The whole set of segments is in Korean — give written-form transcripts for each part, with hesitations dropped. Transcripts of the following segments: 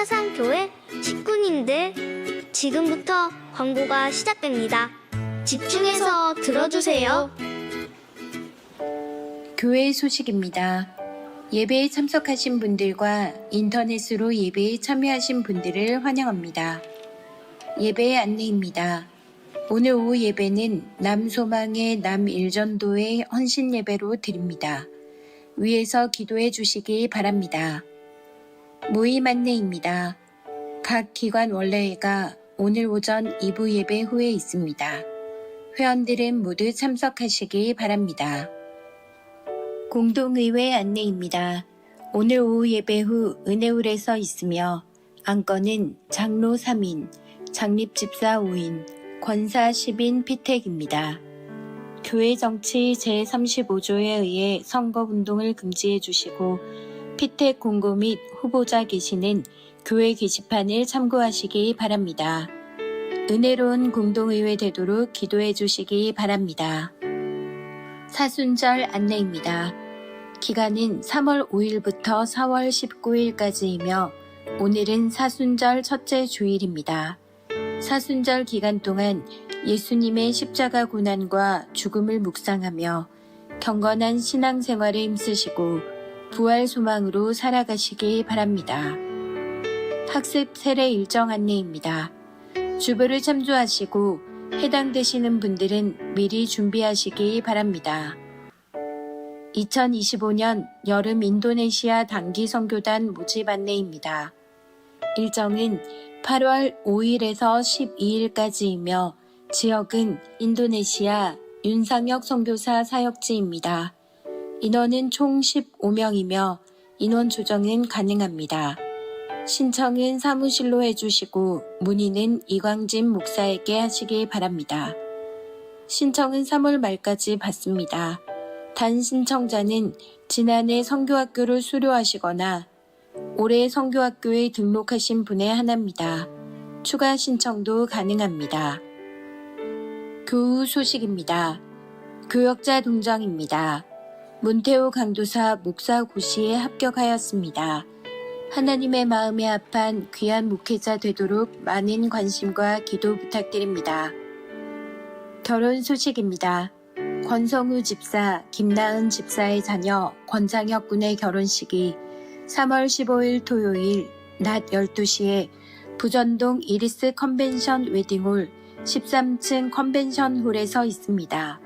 사상교회 식구님들, 지금부터 광고가 시작됩니다. 집중해서 들어주세요. 교회 소식입니다. 예배에 참석하신 분들과 인터넷으로 예배에 참여하신 분들을 환영합니다. 예배의 안내입니다. 오늘 오후 예배는 남소망의 남일전도의 헌신 예배로 드립니다. 위에서 기도해 주시기 바랍니다. 모임 안내입니다. 각 기관 원래회가 오늘 오전 2부 예배 후에 있습니다. 회원들은 모두 참석하시기 바랍니다. 공동의회 안내입니다. 오늘 오후 예배 후 은혜홀에서 있으며 안건은 장로 3인, 장립집사 5인, 권사 10인 피택입니다. 교회 정치 제35조에 의해 선거운동을 금지해 주시고 피택 공고 및 후보자 게시는 교회 게시판을 참고하시기 바랍니다. 은혜로운 공동의회 되도록 기도해 주시기 바랍니다. 사순절 안내입니다. 기간은 3월 5일부터 4월 19일까지이며 오늘은 사순절 첫째 주일입니다. 사순절 기간 동안 예수님의 십자가 고난과 죽음을 묵상하며 경건한 신앙생활에 힘쓰시고 부활 소망으로 살아가시기 바랍니다. 학습 세례 일정 안내입니다. 주보를 참조하시고 해당되시는 분들은 미리 준비하시기 바랍니다. 2025년 여름 인도네시아 단기 선교단 모집 안내입니다. 일정은 8월 5일에서 12일까지이며 지역은 인도네시아 윤상혁 선교사 사역지입니다. 인원은 총 15명이며 인원 조정은 가능합니다. 신청은 사무실로 해주시고 문의는 이광진 목사에게 하시기 바랍니다. 신청은 3월 말까지 받습니다. 단 신청자는 지난해 선교학교를 수료하시거나 올해 선교학교에 등록하신 분에 한합니다. 추가 신청도 가능합니다. 교우 소식입니다. 교역자 동정입니다. 문태호 강도사 목사 고시에 합격하였습니다. 하나님의 마음에 합한 귀한 목회자 되도록 많은 관심과 기도 부탁드립니다. 결혼 소식입니다. 권성우 집사, 김나은 집사의 자녀 권장혁 군의 결혼식이 3월 15일 토요일 낮 12시에 부전동 이리스 컨벤션 웨딩홀 13층 컨벤션홀에서 있습니다.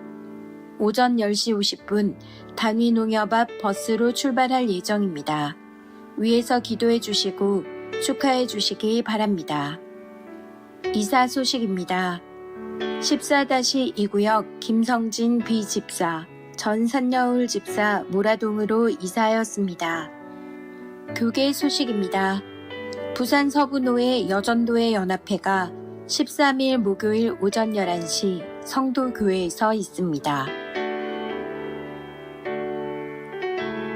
오전 10시 50분 단위농협 앞 버스로 출발할 예정입니다. 위에서 기도해 주시고 축하해 주시기 바랍니다. 이사 소식입니다. 14-2구역 김성진 비집사, 전 산여울 집사 모라동으로 이사하였습니다. 교계 소식입니다. 부산 서부노회 여전도회 연합회가 13일 목요일 오전 11시 성도교회에서 있습니다.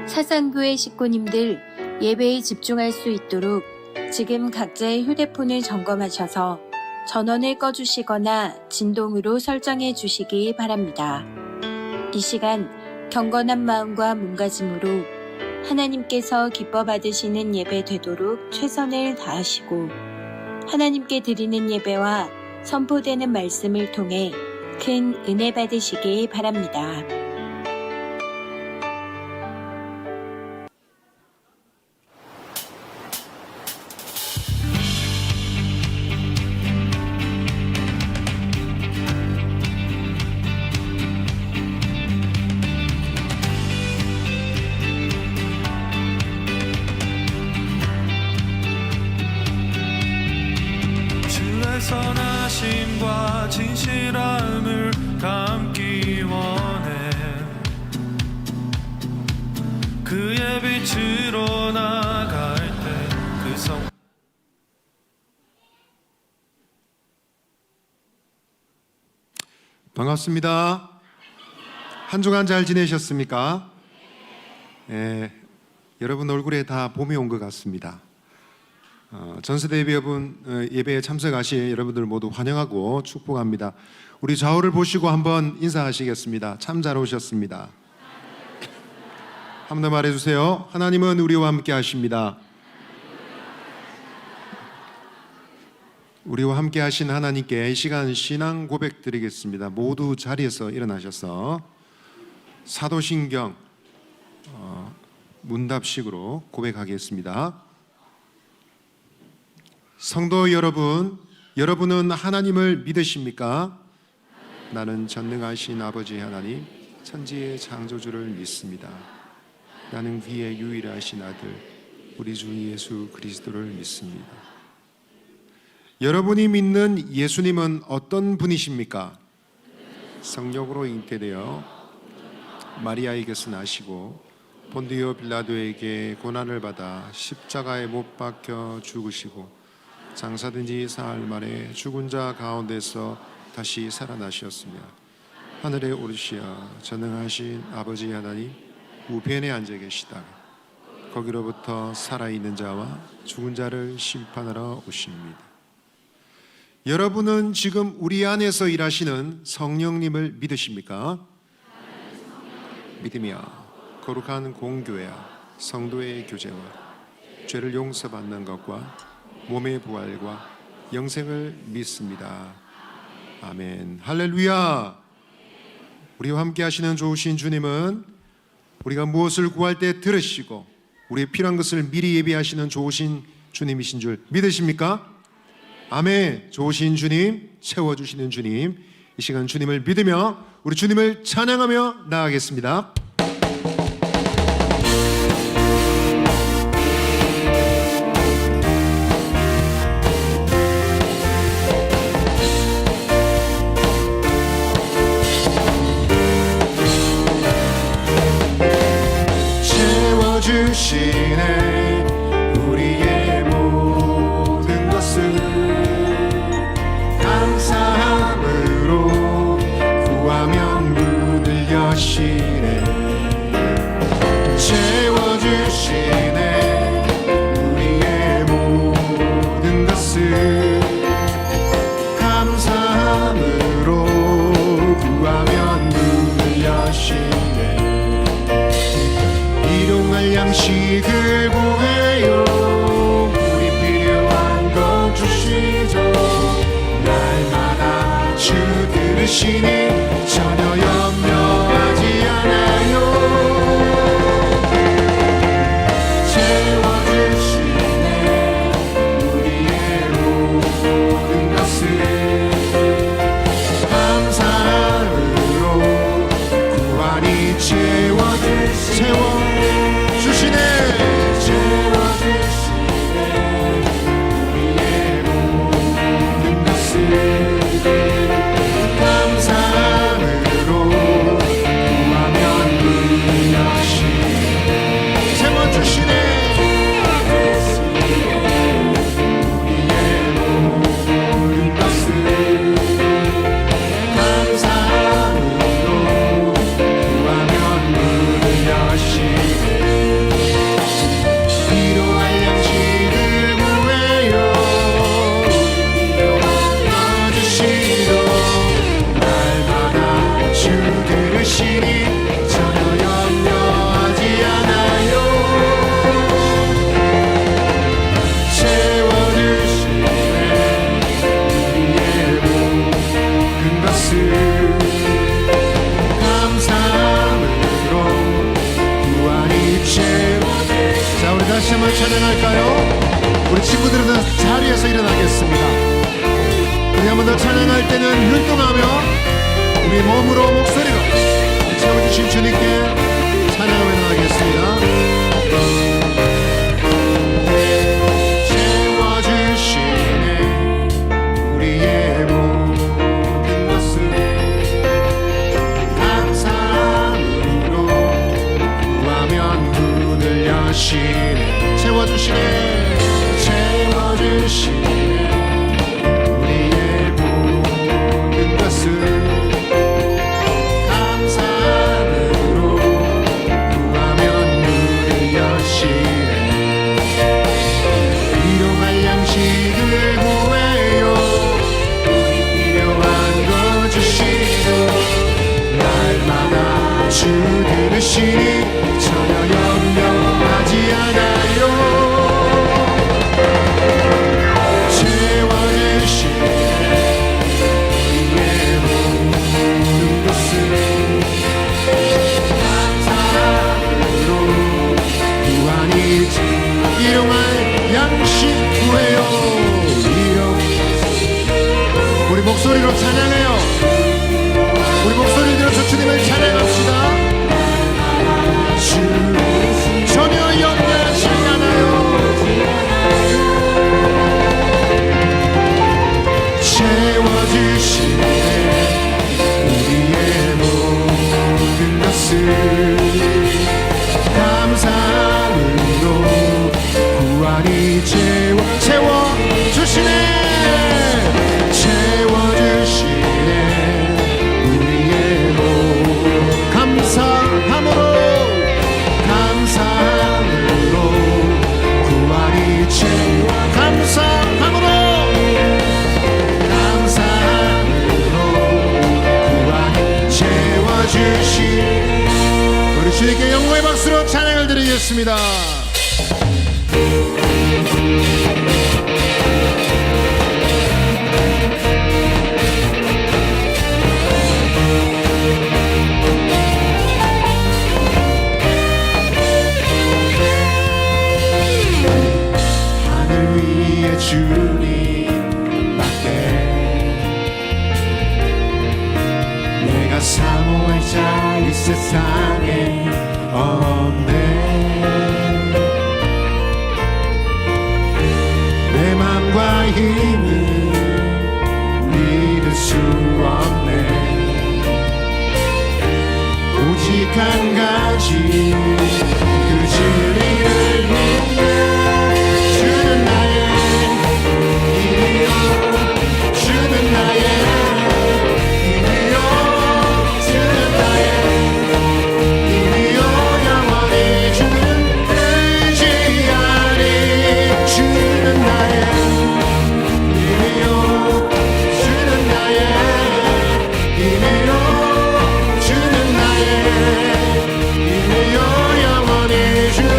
사상교회 식구님들 예배에 집중할 수 있도록 지금 각자의 휴대폰을 점검하셔서 전원을 꺼주시거나 진동으로 설정해 주시기 바랍니다. 이 시간 경건한 마음과 몸가짐으로 하나님께서 기뻐 받으시는 예배 되도록 최선을 다하시고 하나님께 드리는 예배와 선포되는 말씀을 통해 큰 은혜 받으시기 바랍니다. 선하심과 진실함을 담기 원해 그의 빛으로 나갈 때 그 성 반갑습니다. 한 주간 잘 지내셨습니까? 여러분 얼굴에 다 봄이 온 것 같습니다. 전세대 예배 여러분, 예배에 참석하신 여러분들 모두 환영하고 축복합니다. 우리 좌우를 보시고 한번 인사하시겠습니다. 참 잘 오셨습니다. 한 번 더 말해주세요. 하나님은 우리와 함께 하십니다. 우리와 함께 하신 하나님께 이 시간 신앙 고백 드리겠습니다. 모두 자리에서 일어나셔서 사도신경 문답식으로 고백하겠습니다. 성도 여러분, 여러분은 하나님을 믿으십니까? 나는 전능하신 아버지 하나님, 천지의 창조주를 믿습니다. 나는 그의 유일하신 아들, 우리 주 예수 그리스도를 믿습니다. 여러분이 믿는 예수님은 어떤 분이십니까? 성령으로 잉태되어 마리아에게서 나시고 본디오 빌라도에게 고난을 받아 십자가에 못 박혀 죽으시고 장사된 지 사흘 만에 죽은 자 가운데서 다시 살아나셨으며 하늘에 오르시어 전능하신 아버지 하나님 우편에 앉아 계시다. 거기로부터 살아있는 자와 죽은 자를 심판하러 오십니다. 여러분은 지금 우리 안에서 일하시는 성령님을 믿으십니까? 믿으며 거룩한 공교회와 성도의 교제와 죄를 용서받는 것과 몸의 부활과 영생을 믿습니다. 아멘. 할렐루야. 우리와 함께 하시는 좋으신 주님은 우리가 무엇을 구할 때 들으시고 우리의 필요한 것을 미리 예비하시는 좋으신 주님이신 줄 믿으십니까? 아멘. 좋으신 주님, 채워주시는 주님, 이 시간 주님을 믿으며 우리 주님을 찬양하며 나아가겠습니다. 채워주시네 우리의 모든 것을 감사함으로 구하면 문을 여시네. 채워주시네 우리의 모든 것을 감사함으로 구하면 문을 여시네. 일용할 양식을 구해요. 우리 필요한 것 주시죠. 날마다 주 들으시니 전혀 염려하지 않아요. 채워주시네 우리의 모든 것을 감사함으로 구하니 채워주시네. 우리의 모든 것을 감사함으로 구하면 문을 여시네. 채워주시네. 우리의 모든 것을 감사함으로 구하면 문을 여시네. 필요한 양식을 구해요. 주시러 날마다 주 들으시니 전혀 염려하지 않아요. 채워주시네 우리의 모든 것을 감사함으로 구하니 자, 우리 다시 한번 찬양할까요? 우리 친구들은 자리에서 일어나겠습니다. 우리 한 번 더 찬양할 때는 율동하며 우리 몸으로 목소리로 채워주신 주님께 찬양하며 나가겠습니다. 채워주시네 우리의 모든 것을 감사함으로 구하면 문을 여시네. 채워주시네. 채워주시네 우리의 모든 것을 감사함으로 구하면 문을 여시네. 필요한 양식을 구해요. 우리 필요한 것 주시고 날마다 주 들으시니 전혀 염려하지 않아요. 채워주시네 박수로 찬양해요. 우리 목소리를 들어서 주님을 찬양합시다. 주 전혀 염려하지 않아요. 채워주시네 우리의 모든 것을 감사함으로 구원이 채워주시네 우리의 몸 감사함으로 구원이 감사함으로 구원이 채워주시 우리 주님께 영광의 박수로 찬양을 드리겠습니다. 하늘 위에 주님밖에 내가 사모할 자 이 세상에 없네. 내 맘과 힘은 믿을 수 없네. 오직 한 가지 그 진리를 믿네. 주는 나의 힘이요 주는 나의 힘이요 주는 나의 힘이요 영원히 주는 의지하리. 주는 나의 힘이요 주는 나의 힘이요 주는 나의 힘이요 영원히 주를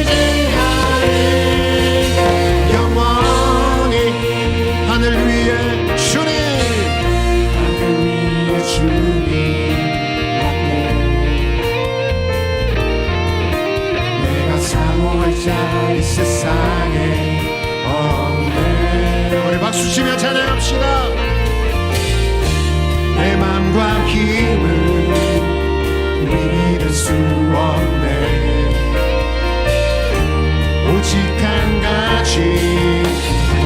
의지하리. 영원히 하늘 위에 주님 하늘 위에 주님 내가 사모할 자 이 세상에 없네. 우리 박수치며 찬양합시다. 내 맘과 힘을 믿을 수 없네. 오직 한 가지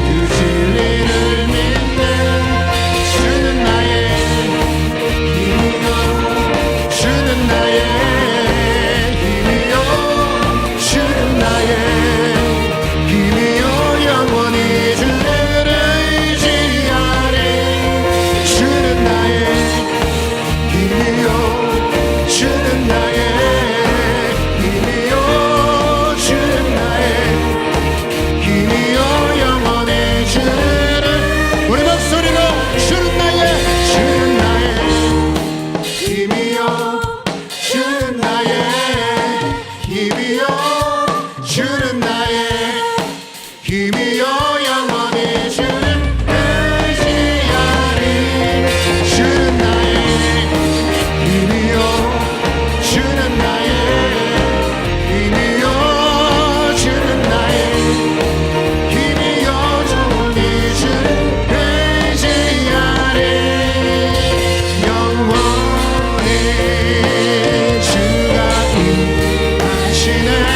그 진리를 믿네. 주는 나의 힘이요 주는 나의 힘이요 주는 나의 힘이요 영원히 주를 의지하리. 주는 나의 힘이요 주는 나의 힘이요 주는 나의 힘이요 영원히 주를 우리 목소리로 주는 나의 힘이요 주는 나의 힘이요 주는 나의 힘이요 영원히 주를 의지하리. 주는 나의 힘이요 주는 나의 힘이요 주는 나의 힘이요 영원히 주를 의지하리. 영원히 주가 임하시네.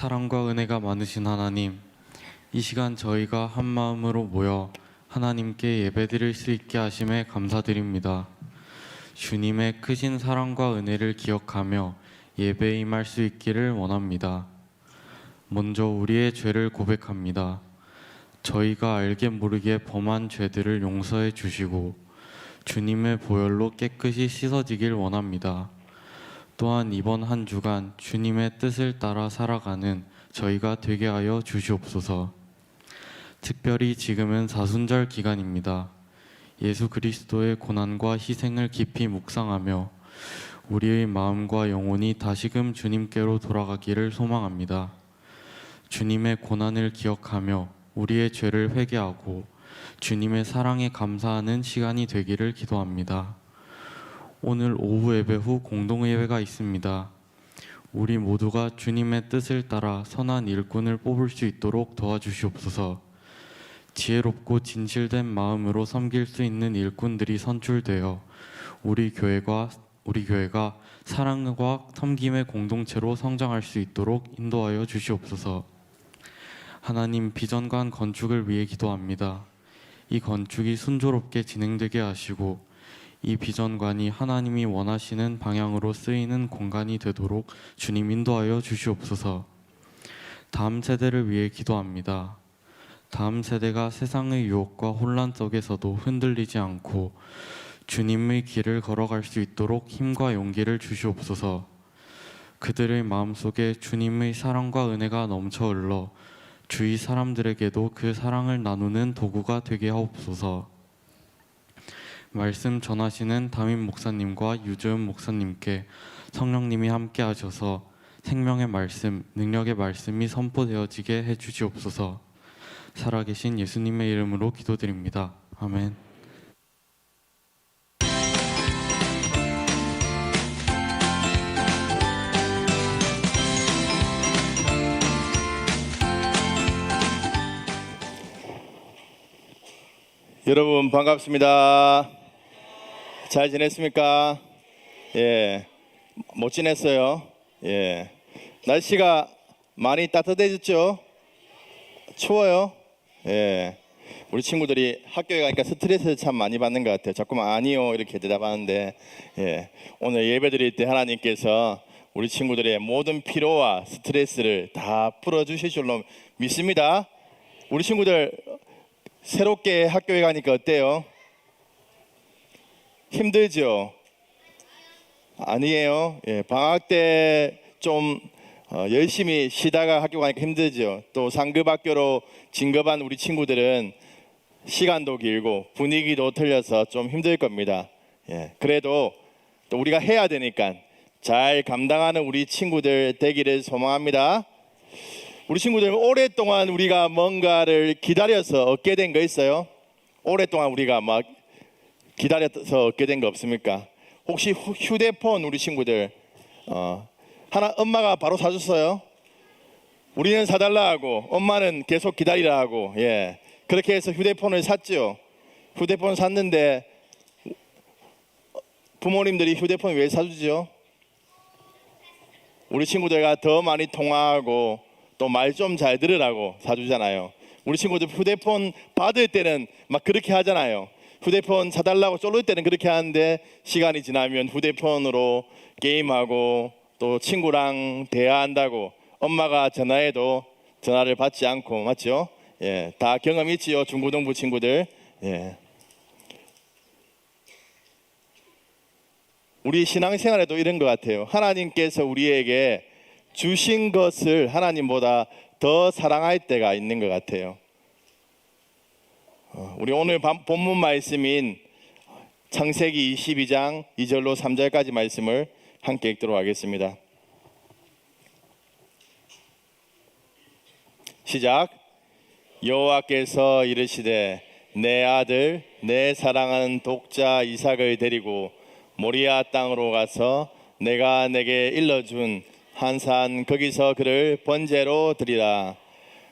사랑과 은혜가 많으신 하나님, 이 시간 저희가 한 마음으로 모여 하나님께 예배드릴 수 있게 하심에 감사드립니다. 주님의 크신 사랑과 은혜를 기억하며 예배에 임할 수 있기를 원합니다. 먼저 우리의 죄를 고백합니다. 저희가 알게 모르게 범한 죄들을 용서해 주시고 주님의 보혈로 깨끗이 씻어지길 원합니다. 또한 이번 한 주간 주님의 뜻을 따라 살아가는 저희가 되게 하여 주시옵소서. 특별히 지금은 사순절 기간입니다. 예수 그리스도의 고난과 희생을 깊이 묵상하며 우리의 마음과 영혼이 다시금 주님께로 돌아가기를 소망합니다. 주님의 고난을 기억하며 우리의 죄를 회개하고 주님의 사랑에 감사하는 시간이 되기를 기도합니다. 오늘 오후 예배 후 공동예배가 있습니다. 우리 모두가 주님의 뜻을 따라 선한 일꾼을 뽑을 수 있도록 도와주시옵소서. 지혜롭고 진실된 마음으로 섬길 수 있는 일꾼들이 선출되어 우리 교회가 사랑과 섬김의 공동체로 성장할 수 있도록 인도하여 주시옵소서. 하나님, 비전관 건축을 위해 기도합니다. 이 건축이 순조롭게 진행되게 하시고 이 비전관이 하나님이 원하시는 방향으로 쓰이는 공간이 되도록 주님 인도하여 주시옵소서. 다음 세대를 위해 기도합니다. 다음 세대가 세상의 유혹과 혼란 속에서도 흔들리지 않고 주님의 길을 걸어갈 수 있도록 힘과 용기를 주시옵소서. 그들의 마음속에 주님의 사랑과 은혜가 넘쳐 흘러 주위 사람들에게도 그 사랑을 나누는 도구가 되게 하옵소서. 말씀 전하시는 담임 목사님과 유재훈 목사님께 성령님이 함께 하셔서 생명의 말씀, 능력의 말씀이 선포되어지게 해주시옵소서. 살아계신 예수님의 이름으로 기도드립니다. 아멘. 여러분 반갑습니다. 잘 지냈습니까? 예, 못 지냈어요. 예, 날씨가 많이 따뜻해졌죠? 추워요? 예, 우리 친구들이 학교에 가니까 스트레스 참 많이 받는 것 같아요. 자꾸만 아니요 이렇게 대답하는데, 예, 오늘 예배 드릴 때 하나님께서 우리 친구들의 모든 피로와 스트레스를 다 풀어주실 줄로 믿습니다. 우리 친구들 새롭게 학교에 가니까 어때요? 힘들죠? 아니에요. 예, 방학 때 좀 열심히 쉬다가 학교 가니까 힘들죠. 또 상급 학교로 진급한 우리 친구들은 시간도 길고 분위기도 틀려서 좀 힘들 겁니다. 예, 그래도 또 우리가 해야 되니까 잘 감당하는 우리 친구들 되기를 소망합니다. 우리 친구들 오랫동안 우리가 뭔가를 기다려서 얻게 된 거 있어요? 오랫동안 우리가 막 기다려서 얻게 된 거 없습니까? 혹시 휴대폰 우리 친구들 하나 엄마가 바로 사줬어요? 우리는 사달라 하고 엄마는 계속 기다리라 하고, 예, 그렇게 해서 휴대폰을 샀죠. 휴대폰 샀는데 부모님들이 휴대폰 왜 사주죠? 우리 친구들과 더 많이 통화하고 또 말 좀 잘 들으라고 사주잖아요. 우리 친구들 휴대폰 받을 때는 막 그렇게 하잖아요. 휴대폰 사달라고 쫄릴 때는 그렇게 하는데 시간이 지나면 휴대폰으로 게임하고 또 친구랑 대화한다고 엄마가 전화해도 전화를 받지 않고, 맞죠? 예, 다 경험 있지요, 중고등부 친구들. 예. 우리 신앙생활에도 이런 것 같아요. 하나님께서 우리에게 주신 것을 하나님보다 더 사랑할 때가 있는 것 같아요. 우리 오늘 본문 말씀인 창세기 22장 2절로 3절까지 말씀을 함께 읽도록 하겠습니다. 시작. 여호와께서 이르시되 내 아들 내 사랑하는 독자 이삭을 데리고 모리아 땅으로 가서 내가 내게 일러준 한 산 거기서 그를 번제로 드리라.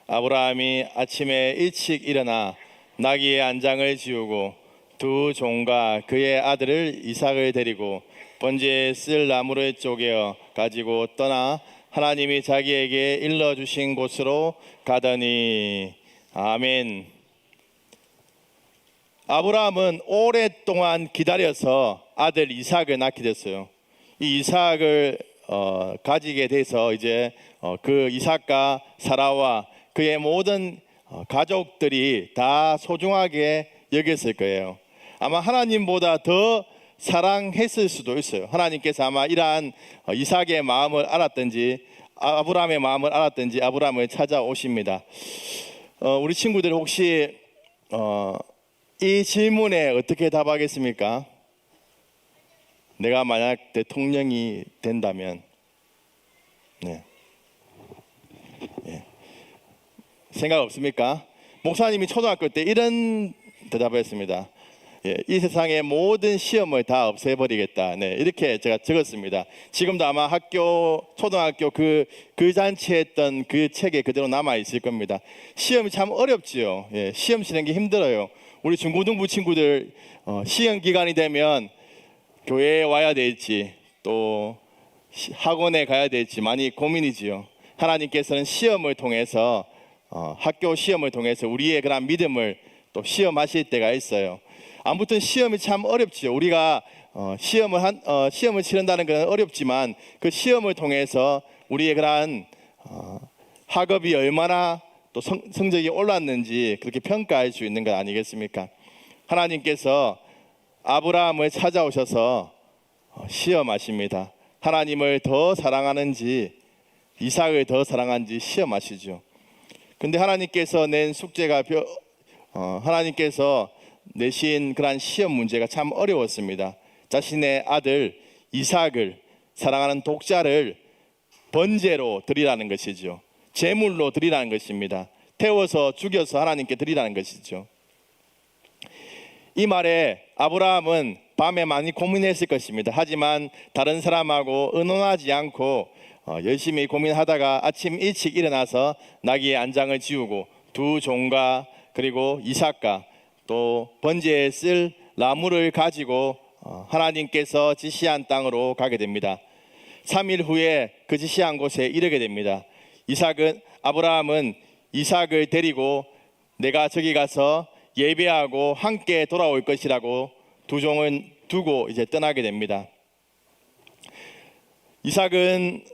아브라함이 아침에 일찍 일어나 나귀의 안장을 지우고 두 종과 그의 아들을 이삭을 데리고 번제에 쓸 나무를 쪼개어 가지고 떠나 하나님이 자기에게 일러주신 곳으로 가더니. 아멘. 아브라함은 오랫동안 기다려서 아들 이삭을 낳게 됐어요. 이 이삭을 가지게 돼서 이제 그 이삭과 사라와 그의 모든 가족들이 다 소중하게 여겼을 거예요. 아마 하나님보다 더 사랑했을 수도 있어요. 하나님께서 아마 이러한 이삭의 마음을 알았든지 아브라함의 마음을 알았든지 아브라함을 찾아오십니다. 우리 친구들 혹시 이 질문에 어떻게 답하겠습니까? 내가 만약 대통령이 된다면, 네. 예. 생각 없습니까? 목사님이 초등학교 때 이런 대답을 했습니다. 예, 이 세상의 모든 시험을 다 없애버리겠다. 네, 이렇게 제가 적었습니다. 지금도 아마 초등학교 그 잔치에 했던 그 책에 그대로 남아 있을 겁니다. 시험이 참 어렵지요. 예, 시험 치는 게 힘들어요. 우리 중고등부 친구들 시험 기간이 되면 교회에 와야 될지 또 학원에 가야 될지 많이 고민이지요. 하나님께서는 시험을 통해서 학교 시험을 통해서 우리의 그런 믿음을 또 시험하실 때가 있어요. 아무튼 시험이 참 어렵지요. 우리가 시험을 치른다는 것은 어렵지만 그 시험을 통해서 우리의 그러한 학업이 얼마나 또 성적이 올랐는지 그렇게 평가할 수 있는 것 아니겠습니까? 하나님께서 아브라함을 찾아오셔서 시험하십니다. 하나님을 더 사랑하는지 이삭을 더 사랑하는지 시험하시죠. 근데 하나님께서 낸 숙제가 하나님께서 내신 그러한 시험 문제가 참 어려웠습니다. 자신의 아들 이삭을 사랑하는 독자를 번제로 드리라는 것이죠. 제물로 드리라는 것입니다. 태워서 죽여서 하나님께 드리라는 것이죠. 이 말에 아브라함은 밤에 많이 고민했을 것입니다. 하지만 다른 사람하고 의논하지 않고 열심히 고민하다가 아침 일찍 일어나서 나귀의 안장을 지우고 두 종과 그리고 이삭과 또 번제에 쓸 나무를 가지고 하나님께서 지시한 땅으로 가게 됩니다. 3일 후에 그 지시한 곳에 이르게 됩니다. 아브라함은 이삭을 데리고 내가 저기 가서 예배하고 함께 돌아올 것이라고 두 종은 두고 이제 떠나게 됩니다. 이삭은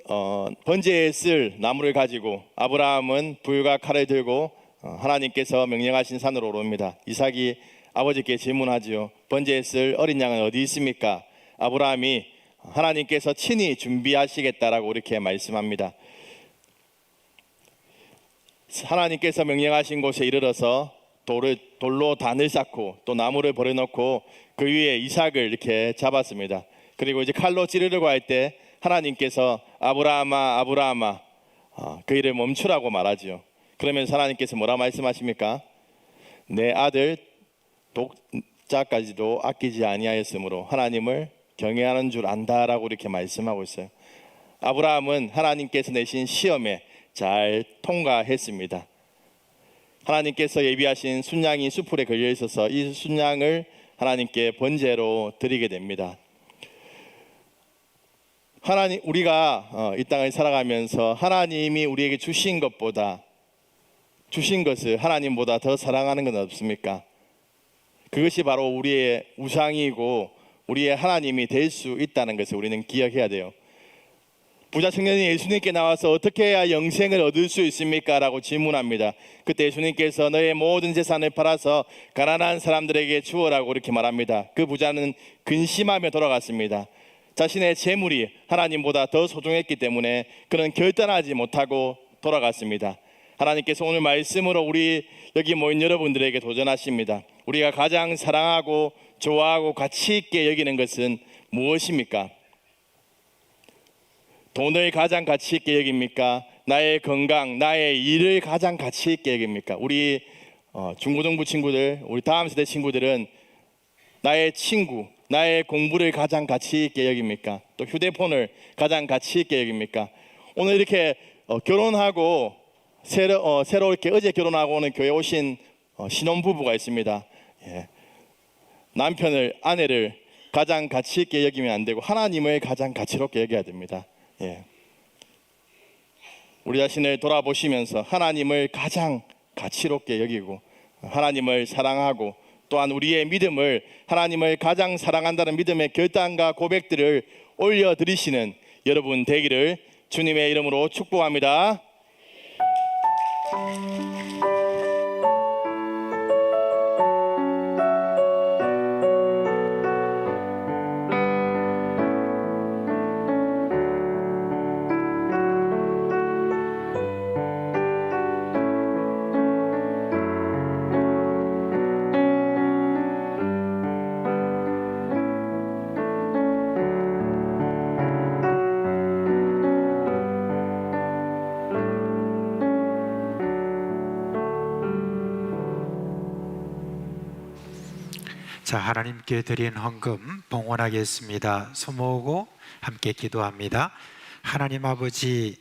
번제에 쓸 나무를 가지고 아브라함은 불과 칼을 들고 하나님께서 명령하신 산으로 오릅니다. 이삭이 아버지께 질문하지요. 번제에 쓸 어린 양은 어디 있습니까? 아브라함이 하나님께서 친히 준비하시겠다라고 이렇게 말씀합니다. 하나님께서 명령하신 곳에 이르러서 돌로 단을 쌓고 또 나무를 버려놓고 그 위에 이삭을 이렇게 잡았습니다. 그리고 이제 칼로 찌르려고 할 때 하나님께서 아브라함아 아브라함아 그 일을 멈추라고 말하지요. 그러면서 하나님께서 뭐라 말씀하십니까? 내 아들 독자까지도 아끼지 아니하였으므로 하나님을 경외하는 줄 안다라고 이렇게 말씀하고 있어요. 아브라함은 하나님께서 내신 시험에 잘 통과했습니다. 하나님께서 예비하신 순양이 수풀에 걸려 있어서 이 순양을 하나님께 번제로 드리게 됩니다. 우리가 이 땅을 살아가면서 하나님이 우리에게 주신 것을 하나님보다 더 사랑하는 건 없습니까? 그것이 바로 우리의 우상이고 우리의 하나님이 될 수 있다는 것을 우리는 기억해야 돼요. 부자 청년이 예수님께 나와서 어떻게 해야 영생을 얻을 수 있습니까? 라고 질문합니다. 그때 예수님께서 너의 모든 재산을 팔아서 가난한 사람들에게 주어라고 이렇게 말합니다. 그 부자는 근심하며 돌아갔습니다. 자신의 재물이 하나님보다 더 소중했기 때문에 그는 결단하지 못하고 돌아갔습니다. 하나님께서 오늘 말씀으로 우리 여기 모인 여러분들에게 도전하십니다. 우리가 가장 사랑하고 좋아하고 가치 있게 여기는 것은 무엇입니까? 돈을 가장 가치 있게 여깁니까? 나의 건강, 나의 일을 가장 가치 있게 여깁니까? 우리 중고등부 친구들, 우리 다음 세대 친구들은 나의 친구, 나의 공부를 가장 가치 있게 여깁니까? 또 휴대폰을 가장 가치 있게 여깁니까? 오늘 이렇게 결혼하고 새로 이렇게 어제 결혼하고 오는 교회 오신 신혼부부가 있습니다. 예. 아내를 가장 가치 있게 여기면 안 되고 하나님을 가장 가치롭게 여겨야 됩니다. 예. 우리 자신을 돌아보시면서 하나님을 가장 가치롭게 여기고 하나님을 사랑하고 또한 우리의 믿음을 하나님을 가장 사랑한다는 믿음의 결단과 고백들을 올려드리시는 여러분 되기를 주님의 이름으로 축복합니다. 자, 하나님께 드린 헌금 봉헌하겠습니다. 손 모으고 함께 기도합니다. 하나님 아버지,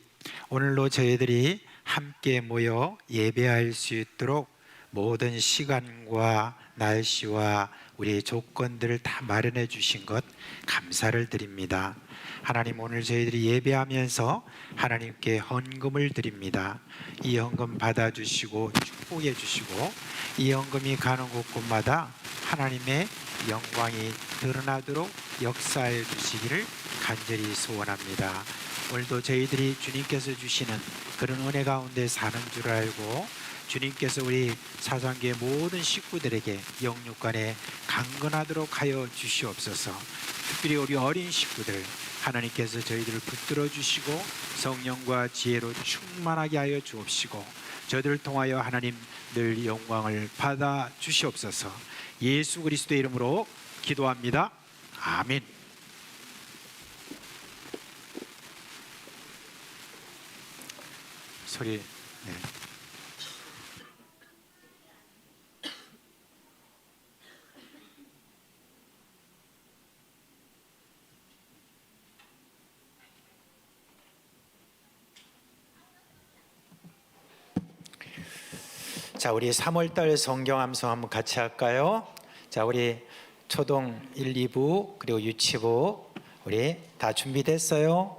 오늘로 저희들이 함께 모여 예배할 수 있도록 모든 시간과 날씨와 우리의 조건들을 다 마련해 주신 것 감사를 드립니다. 하나님, 오늘 저희들이 예배하면서 하나님께 헌금을 드립니다. 이 헌금 받아주시고 축복해 주시고 이 헌금이 가는 곳곳마다 하나님의 영광이 드러나도록 역사해 주시기를 간절히 소원합니다. 오늘도 저희들이 주님께서 주시는 그런 은혜 가운데 사는 줄 알고 주님께서 우리 사상교회 모든 식구들에게 영육간에 강건하도록 하여 주시옵소서. 특별히 우리 어린 식구들 하나님께서 저희들을 붙들어 주시고 성령과 지혜로 충만하게 하여 주옵시고 저들을 통하여 하나님 늘 영광을 받아 주시옵소서. 예수 그리스도의 이름으로 기도합니다. 아멘. 소리. 네. 자, 우리 3월달 성경 암송 한번 같이 할까요? 자, 우리 초등 1, 2부 그리고 유치부 우리 다 준비됐어요?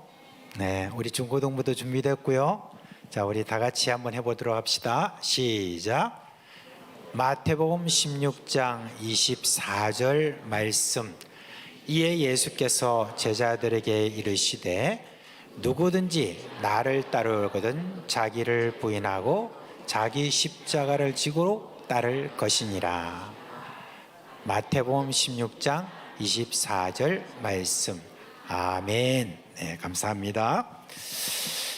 네, 우리 중고등부도 준비됐고요. 자, 우리 다 같이 한번 해보도록 합시다. 시작. 마태복음 16장 24절 말씀. 이에 예수께서 제자들에게 이르시되 누구든지 나를 따르거든 자기를 부인하고 자기 십자가를 지고 따를 것이니라. 마태복음 16장 24절 말씀. 아멘. 네, 감사합니다.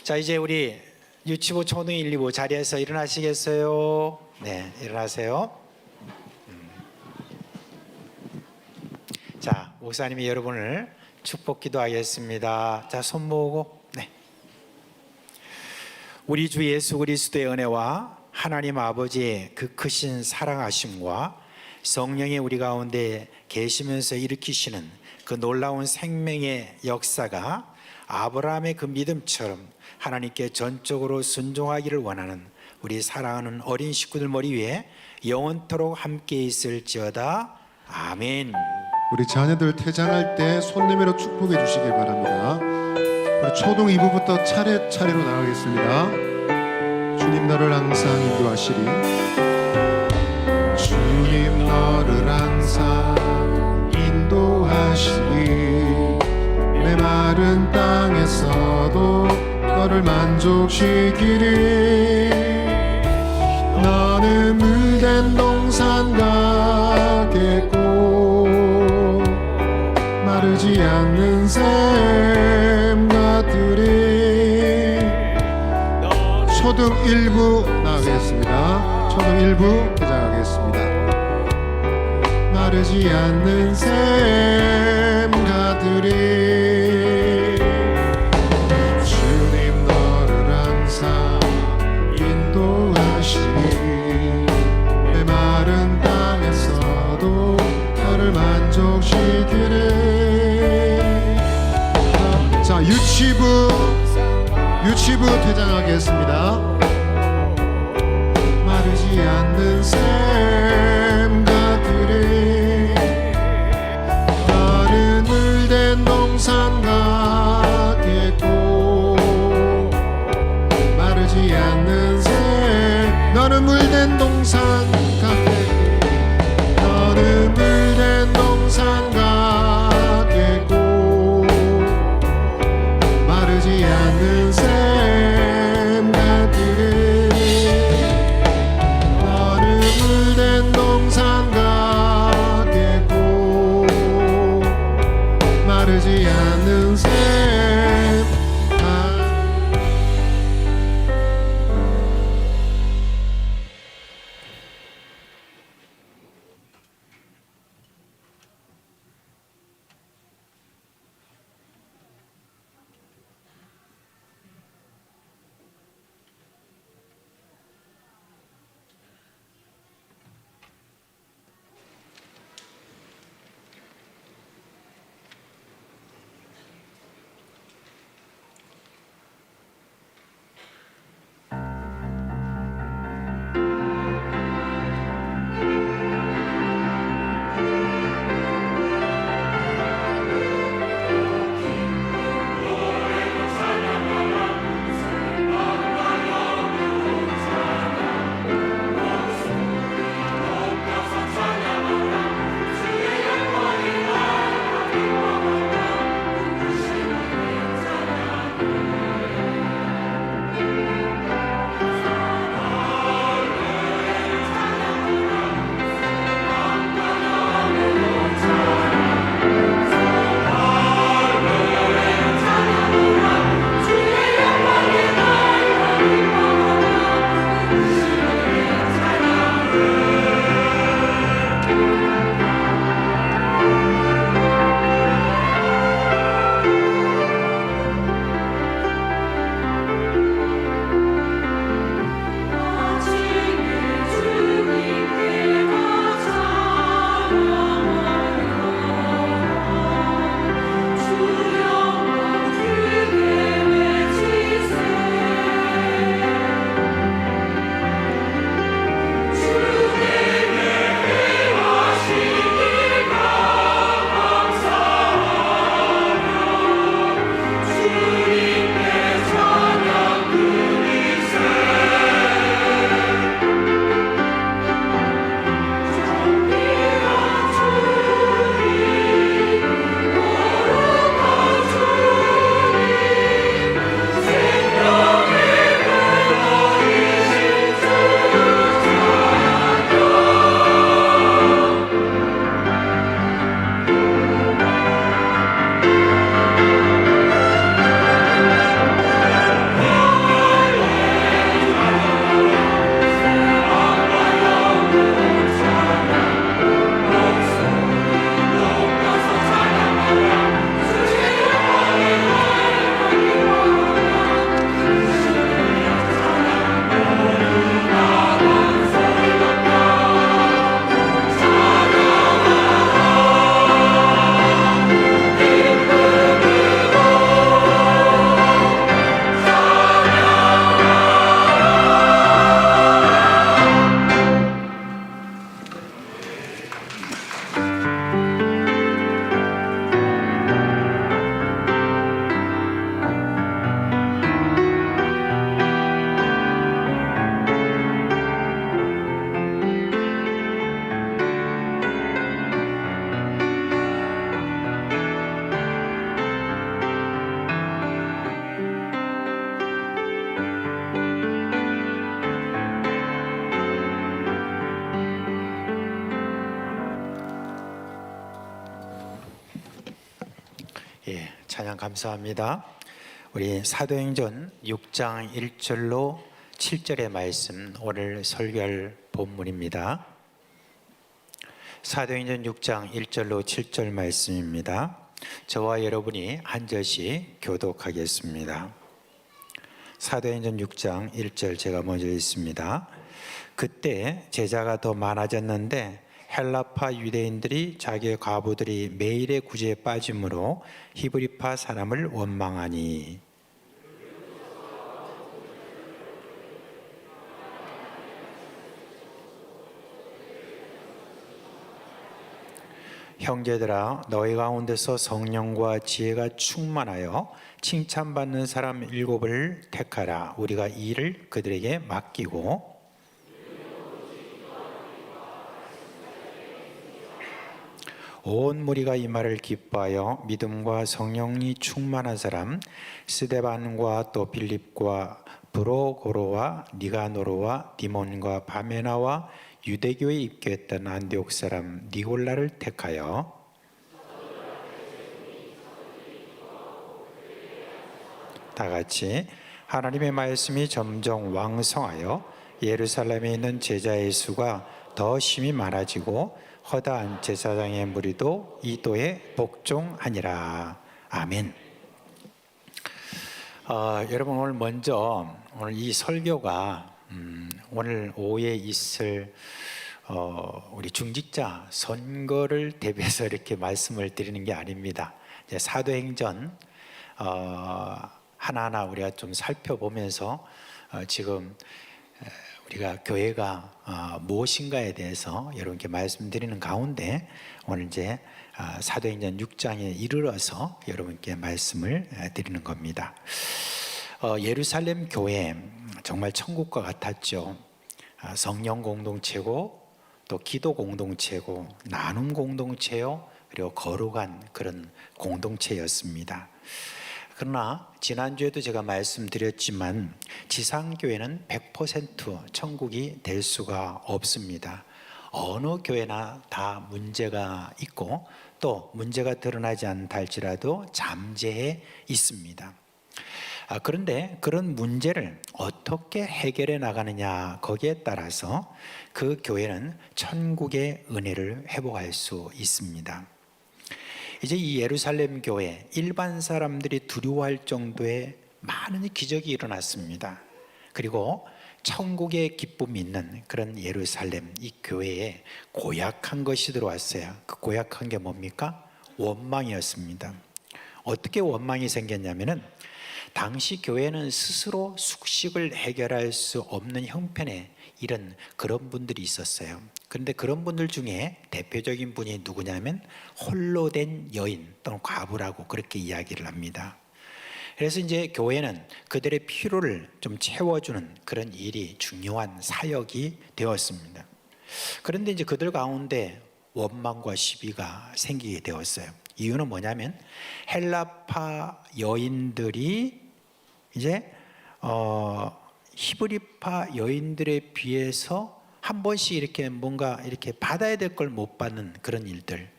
자, 이제 우리 유치부 초등 1, 2부 자리에서 일어나시겠어요? 네, 일어나세요. 자, 목사님이 여러분을 축복 기도하겠습니다. 자, 손 모으고. 네. 우리 주 예수 그리스도의 은혜와 하나님 아버지의 그 크신 사랑하심과 성령의 우리 가운데 계시면서 일으키시는 그 놀라운 생명의 역사가 아브라함의 그 믿음처럼 하나님께 전적으로 순종하기를 원하는 우리 사랑하는 어린 식구들 머리 위에 영원토록 함께 있을지어다. 아멘. 우리 자녀들 퇴장할 때 손 내밀어 축복해 주시길 바랍니다. 우리 초등 2부부터 차례차례로 나가겠습니다. 주님 너를 항상 인도하시리. 주님 너를 항상 인도하시리. 내 마른 땅에서도 너를 만족시키리. 너는 물된 동산 가겠고 마르지 않는 샘 같으리. 초등 1부 나가겠습니다. 초등 1부 개장하겠습니다. 마르지 않는 샘 같으리. 주님 너를 항상 인도하시니 내 마른 땅에서도 너를 만족시키네. 자, 유치부 퇴장하겠습니다. 마르지 않는 샘 같으리. 마른 물된 동산 같겠고 사는 셈. 예, 찬양 감사합니다. 우리 사도행전 6장 1절로 7절의 말씀, 오늘 설교할 본문입니다. 사도행전 6장 1절로 7절 말씀입니다. 저와 여러분이 한 절씩 교독하겠습니다. 사도행전 6장 1절 제가 먼저 읽습니다. 그때 제자가 더 많아졌는데 헬라파 유대인들이 자기의 과부들이 매일의 구제에 빠짐으로 히브리파 사람을 원망하니 형제들아 너희 가운데서 성령과 지혜가 충만하여 칭찬받는 사람 7을 택하라. 우리가 이 일을 그들에게 맡기고 온 무리가 이 말을 기뻐하여 믿음과 성령이 충만한 사람 스데반과 또 빌립과 브로고로와 니가노로와 디몬과 바메나와 유대교에 입교했던 안디옥 사람 니골라를 택하여 다 같이 하나님의 말씀이 점점 왕성하여 예루살렘에 있는 제자의 수가 더 심히 많아지고 허다한 제사장의 무리도 이 도에 복종하니라. 아멘. 여러분, 오늘 먼저 오늘 이 설교가 오늘 오후에 있을 우리 중직자 선거를 대비해서 이렇게 말씀을 드리는 게 아닙니다. 이제 사도행전 하나하나 우리가 좀 살펴보면서 지금 우리가 교회가 무엇인가에 대해서 여러분께 말씀드리는 가운데 오늘 이제 사도행전 6장에 이르러서 여러분께 말씀을 드리는 겁니다. 예루살렘 교회 정말 천국과 같았죠. 성령 공동체고 또 기도 공동체고 나눔 공동체요, 그리고 거룩한 그런 공동체였습니다. 그러나 지난주에도 제가 말씀드렸지만 지상교회는 100% 천국이 될 수가 없습니다. 어느 교회나 다 문제가 있고 또 문제가 드러나지 않다 할지라도 잠재해 있습니다. 그런데 그런 문제를 어떻게 해결해 나가느냐, 거기에 따라서 그 교회는 천국의 은혜를 회복할 수 있습니다. 이제 이 예루살렘 교회, 일반 사람들이 두려워할 정도의 많은 기적이 일어났습니다. 그리고 천국의 기쁨이 있는 그런 예루살렘, 이 교회에 고약한 것이 들어왔어요. 그 고약한 게 뭡니까? 원망이었습니다. 어떻게 원망이 생겼냐면은 당시 교회는 스스로 숙식을 해결할 수 없는 형편에 이런 그런 분들이 있었어요. 그런데 그런 분들 중에 대표적인 분이 누구냐면 홀로 된 여인 또는 과부라고 그렇게 이야기를 합니다. 그래서 이제 교회는 그들의 필요를 좀 채워주는 그런 일이 중요한 사역이 되었습니다. 그런데 이제 그들 가운데 원망과 시비가 생기게 되었어요. 이유는 뭐냐면 헬라파 여인들이 이제 히브리파 여인들에 비해서 한 번씩 이렇게 뭔가 이렇게 받아야 될 걸 못 받는 그런 일들,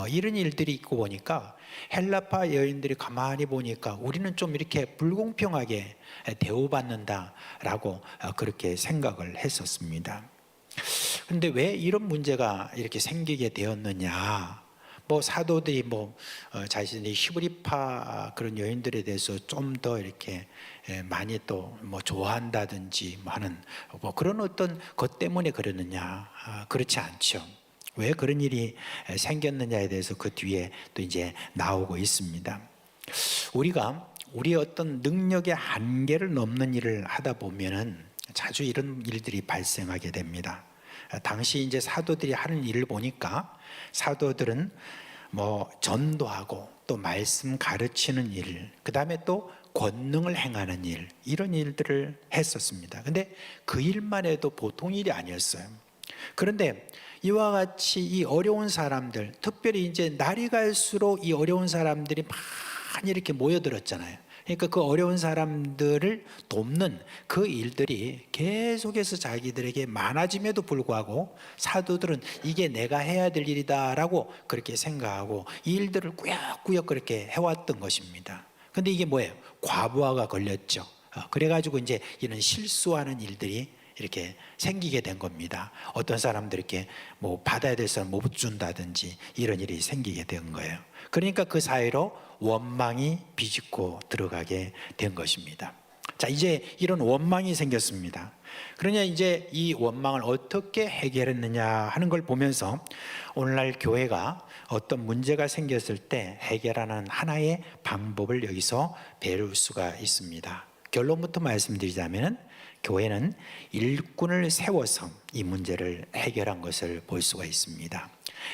이런 일들이 있고 보니까 헬라파 여인들이 가만히 보니까 우리는 좀 이렇게 불공평하게 대우받는다라고 그렇게 생각을 했었습니다. 그런데 왜 이런 문제가 이렇게 생기게 되었느냐? 사도들이 자신이 히브리파 그런 여인들에 대해서 좀 더 이렇게 많이 또 좋아한다든지 하는 그런 어떤 것 때문에 그러느냐? 그렇지 않죠. 왜 그런 일이 생겼느냐에 대해서 그 뒤에 또 이제 나오고 있습니다. 우리가 우리의 어떤 능력의 한계를 넘는 일을 하다 보면은 자주 이런 일들이 발생하게 됩니다. 당시 이제 사도들이 하는 일을 보니까 사도들은 전도하고 또 말씀 가르치는 일, 그 다음에 또 권능을 행하는 일, 이런 일들을 했었습니다. 근데 그 일만 해도 보통 일이 아니었어요. 그런데 이와 같이 이 어려운 사람들, 특별히 이제 날이 갈수록 이 어려운 사람들이 많이 이렇게 모여들었잖아요. 그러니까 그 어려운 사람들을 돕는 그 일들이 계속해서 자기들에게 많아짐에도 불구하고 사도들은 이게 내가 해야 될 일이다라고 그렇게 생각하고 이 일들을 꾸역꾸역 그렇게 해왔던 것입니다. 근데 이게 뭐예요? 과부하가 걸렸죠. 그래가지고 이제 이런 실수하는 일들이 이렇게 생기게 된 겁니다. 어떤 사람들 이렇게 받아야 될 사람 못 준다든지 이런 일이 생기게 된 거예요. 그러니까 그 사이로 원망이 비집고 들어가게 된 것입니다. 자, 이제 이런 원망이 생겼습니다. 그러냐 이제 이 원망을 어떻게 해결했느냐 하는 걸 보면서 오늘날 교회가 어떤 문제가 생겼을 때 해결하는 하나의 방법을 여기서 배울 수가 있습니다. 결론부터 말씀드리자면 교회는 일꾼을 세워서 이 문제를 해결한 것을 볼 수가 있습니다.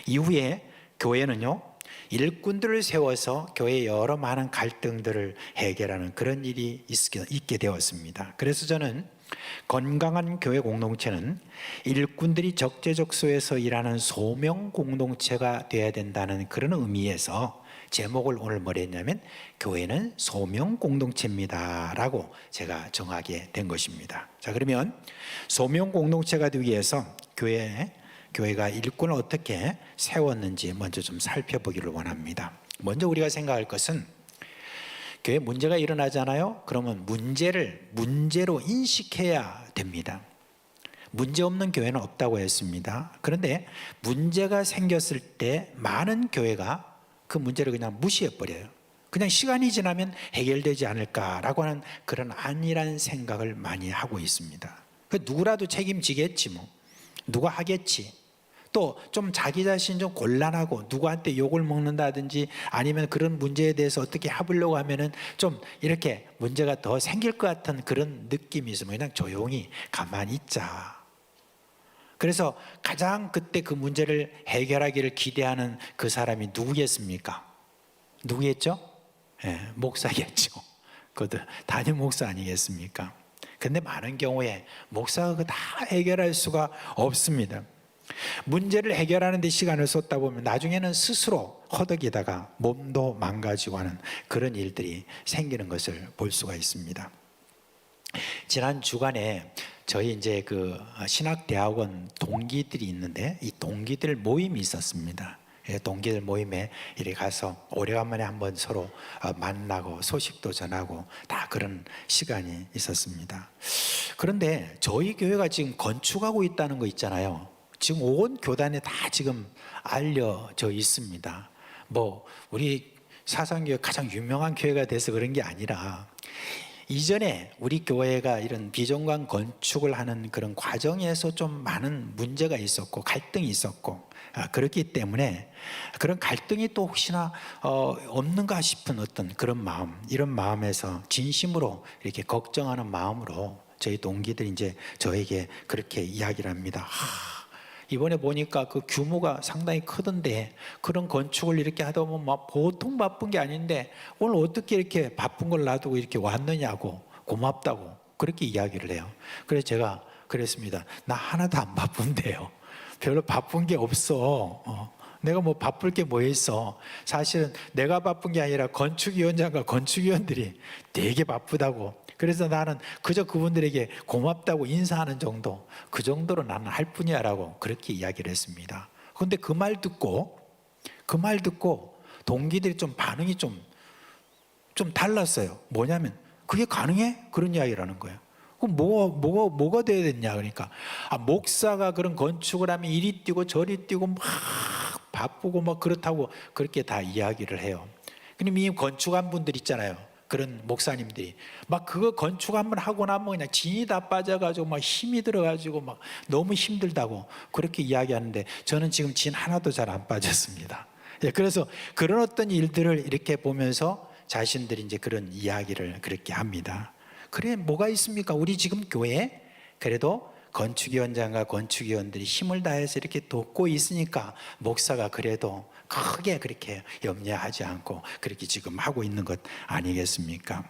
이후에 교회는요, 일꾼들을 세워서 교회의 여러 많은 갈등들을 해결하는 그런 일이 있게 되었습니다. 그래서 저는 건강한 교회 공동체는 일꾼들이 적재적소에서 일하는 소명 공동체가 되어야 된다는 그런 의미에서 제목을 오늘 뭐라 했냐면 교회는 소명 공동체입니다 라고 제가 정하게 된 것입니다. 자, 그러면 소명 공동체가 되기 위해서 교회가 일꾼을 어떻게 세웠는지 먼저 좀 살펴보기를 원합니다. 먼저 우리가 생각할 것은 교회 문제가 일어나잖아요. 그러면 문제를 문제로 인식해야 됩니다. 문제 없는 교회는 없다고 했습니다. 그런데 문제가 생겼을 때 많은 교회가 그 문제를 그냥 무시해 버려요. 그냥 시간이 지나면 해결되지 않을까라고 하는 그런 안일한 생각을 많이 하고 있습니다. 누구라도 책임지겠지 뭐. 누가 하겠지. 또 좀 자기 자신 좀 곤란하고 누구한테 욕을 먹는다든지 아니면 그런 문제에 대해서 어떻게 해보려고 하면은 좀 이렇게 문제가 더 생길 것 같은 그런 느낌이 있으면 그냥 조용히 가만히 있자. 그래서 가장 그때 그 문제를 해결하기를 기대하는 그 사람이 누구겠습니까? 누구겠죠? 목사겠죠. 그것도 담임 목사 아니겠습니까? 근데 많은 경우에 목사가 그거 다 해결할 수가 없습니다. 문제를 해결하는 데 시간을 쏟다 보면 나중에는 스스로 허덕이다가 몸도 망가지고 하는 그런 일들이 생기는 것을 볼 수가 있습니다. 지난 주간에 저희 이제 그 신학대학원 동기들이 있는데 이 동기들 모임이 있었습니다. 동기들 모임에 이렇게 가서 오래간만에 한번 서로 만나고 소식도 전하고 다 그런 시간이 있었습니다. 그런데 저희 교회가 지금 건축하고 있다는 거 있잖아요. 지금 온 교단에 다 지금 알려져 있습니다. 뭐 우리 사상교회 가장 유명한 교회가 돼서 그런 게 아니라 이전에 우리 교회가 이런 비정관 건축을 하는 그런 과정에서 좀 많은 문제가 있었고 갈등이 있었고 그렇기 때문에 그런 갈등이 또 혹시나 없는가 싶은 어떤 그런 마음, 이런 마음에서 진심으로 이렇게 걱정하는 마음으로 저희 동기들이 이제 저에게 그렇게 이야기를 합니다. 이번에 보니까 그 규모가 상당히 크던데 그런 건축을 이렇게 하다 보면 막 보통 바쁜 게 아닌데 오늘 어떻게 이렇게 바쁜 걸 놔두고 이렇게 왔느냐고 고맙다고 그렇게 이야기를 해요. 그래서 제가 그랬습니다. 나 하나도 안 바쁜데요. 별로 바쁜 게 없어. 내가 뭐 바쁠 게 뭐 있어. 사실은 내가 바쁜 게 아니라 건축위원장과 건축위원들이 되게 바쁘다고. 그래서 나는 그저 그분들에게 고맙다고 인사하는 정도, 그 정도로 나는 할 뿐이야 라고 그렇게 이야기를 했습니다. 그런데 그 말 듣고 동기들이 좀 반응이 좀 달랐어요. 뭐냐면 그게 가능해? 그런 이야기를 하는 거예요. 그럼 뭐가 돼야 되냐? 그러니까 목사가 그런 건축을 하면 이리 뛰고 저리 뛰고 막 바쁘고 막 그렇다고 그렇게 다 이야기를 해요. 그럼 이 건축한 분들 있잖아요. 그런 목사님들이 막 그거 건축 한번 하고 나면 그냥 진이 다 빠져가지고 막 힘이 들어가지고 막 너무 힘들다고 그렇게 이야기하는데 저는 지금 진 하나도 잘 안 빠졌습니다. 그래서 그런 어떤 일들을 이렇게 보면서 자신들이 이제 그런 이야기를 그렇게 합니다. 그래 뭐가 있습니까? 우리 지금 교회에 그래도 건축위원장과 건축위원들이 힘을 다해서 이렇게 돕고 있으니까 목사가 그래도 크게 그렇게 염려하지 않고 그렇게 지금 하고 있는 것 아니겠습니까?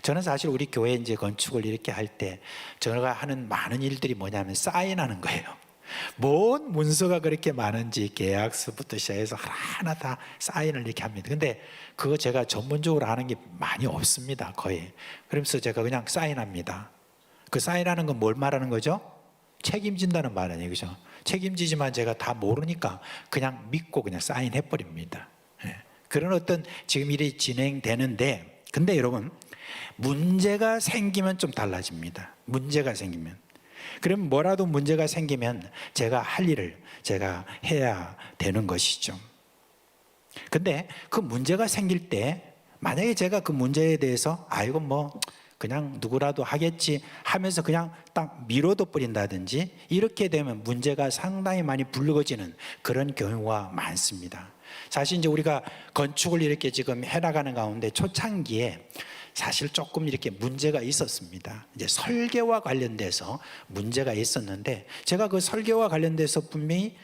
저는 사실 우리 교회 이제 건축을 이렇게 할 때 제가 하는 많은 일들이 뭐냐면 사인하는 거예요. 뭔 문서가 그렇게 많은지 계약서부터 시작해서 하나하나 다 사인을 이렇게 합니다. 근데 그거 제가 전문적으로 하는 게 많이 없습니다. 거의. 그러면서 제가 그냥 사인합니다. 그 사인하는 건 뭘 말하는 거죠? 책임진다는 말 아니에요, 그죠? 책임지지만 제가 다 모르니까 그냥 믿고 그냥 사인해버립니다. 그런 어떤 지금 일이 진행되는데, 근데 여러분, 문제가 생기면 좀 달라집니다. 문제가 생기면. 그럼 뭐라도 문제가 생기면 제가 할 일을 제가 해야 되는 것이죠. 근데 그 문제가 생길 때, 만약에 제가 그 문제에 대해서, 이건 뭐, 그냥 누구라도 하겠지 하면서 그냥 딱 미뤄둬 버린다든지 이렇게 되면 문제가 상당히 많이 불거지는 그런 경우가 많습니다. 사실 이제 우리가 건축을 이렇게 지금 해나가는 가운데 초창기에 사실 조금 이렇게 문제가 있었습니다. 이제 설계와 관련돼서 문제가 있었는데 제가 그 설계와 관련돼서 분명히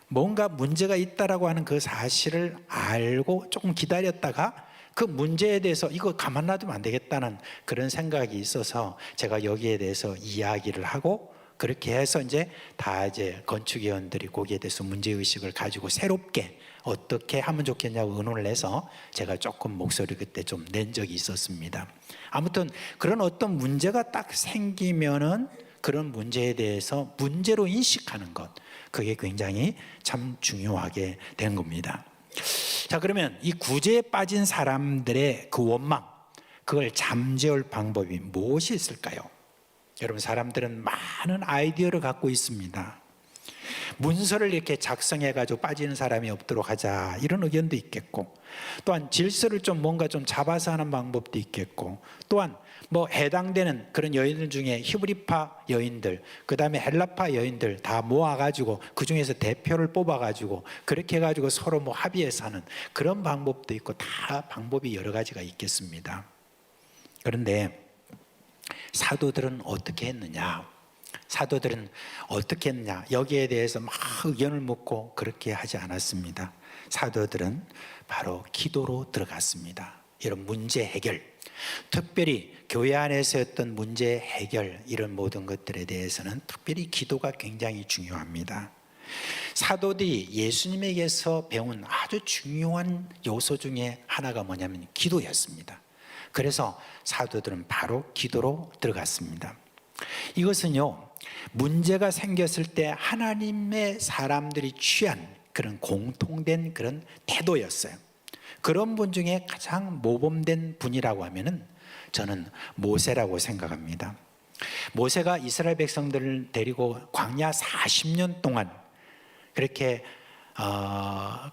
뭔가 문제가 있다라고 하는 그 사실을 알고 조금 기다렸다가 그 문제에 대해서 이거 가만 놔두면 안 되겠다는 그런 생각이 있어서 제가 여기에 대해서 이야기를 하고 그렇게 해서 이제 다 이제 건축위원들이 거기에 대해서 문제의식을 가지고 새롭게 어떻게 하면 좋겠냐고 의논을 해서 제가 조금 목소리 그때 좀 낸 적이 있었습니다. 아무튼 그런 어떤 문제가 딱 생기면은 그런 문제에 대해서 문제로 인식하는 것, 그게 굉장히 참 중요하게 된 겁니다. 자, 그러면 이 구제에 빠진 사람들의 그 원망, 그걸 잠재울 방법이 무엇이 있을까요? 여러분, 사람들은 많은 아이디어를 갖고 있습니다. 문서를 이렇게 작성해가지고 빠지는 사람이 없도록 하자, 이런 의견도 있겠고, 또한 질서를 좀 뭔가 좀 잡아서 하는 방법도 있겠고, 또한 뭐 해당되는 그런 여인들 중에 히브리파 여인들, 그 다음에 헬라파 여인들 다 모아가지고 그 중에서 대표를 뽑아가지고 그렇게 해가지고 서로 뭐 합의해서 하는 그런 방법도 있고, 다 방법이 여러 가지가 있겠습니다. 그런데 사도들은 어떻게 했느냐? 사도들은 어떻게 했느냐? 여기에 대해서 막 의견을 묻고 그렇게 하지 않았습니다. 사도들은 바로 기도로 들어갔습니다. 이런 문제 해결, 특별히 교회 안에서였던 문제 해결, 이런 모든 것들에 대해서는 특별히 기도가 굉장히 중요합니다. 사도들이 예수님에게서 배운 아주 중요한 요소 중에 하나가 뭐냐면 기도였습니다. 그래서 사도들은 바로 기도로 들어갔습니다. 이것은요, 문제가 생겼을 때 하나님의 사람들이 취한 그런 공통된 그런 태도였어요. 그런 분 중에 가장 모범된 분이라고 하면은 저는 모세라고 생각합니다. 모세가 이스라엘 백성들을 데리고 광야 40년 동안 그렇게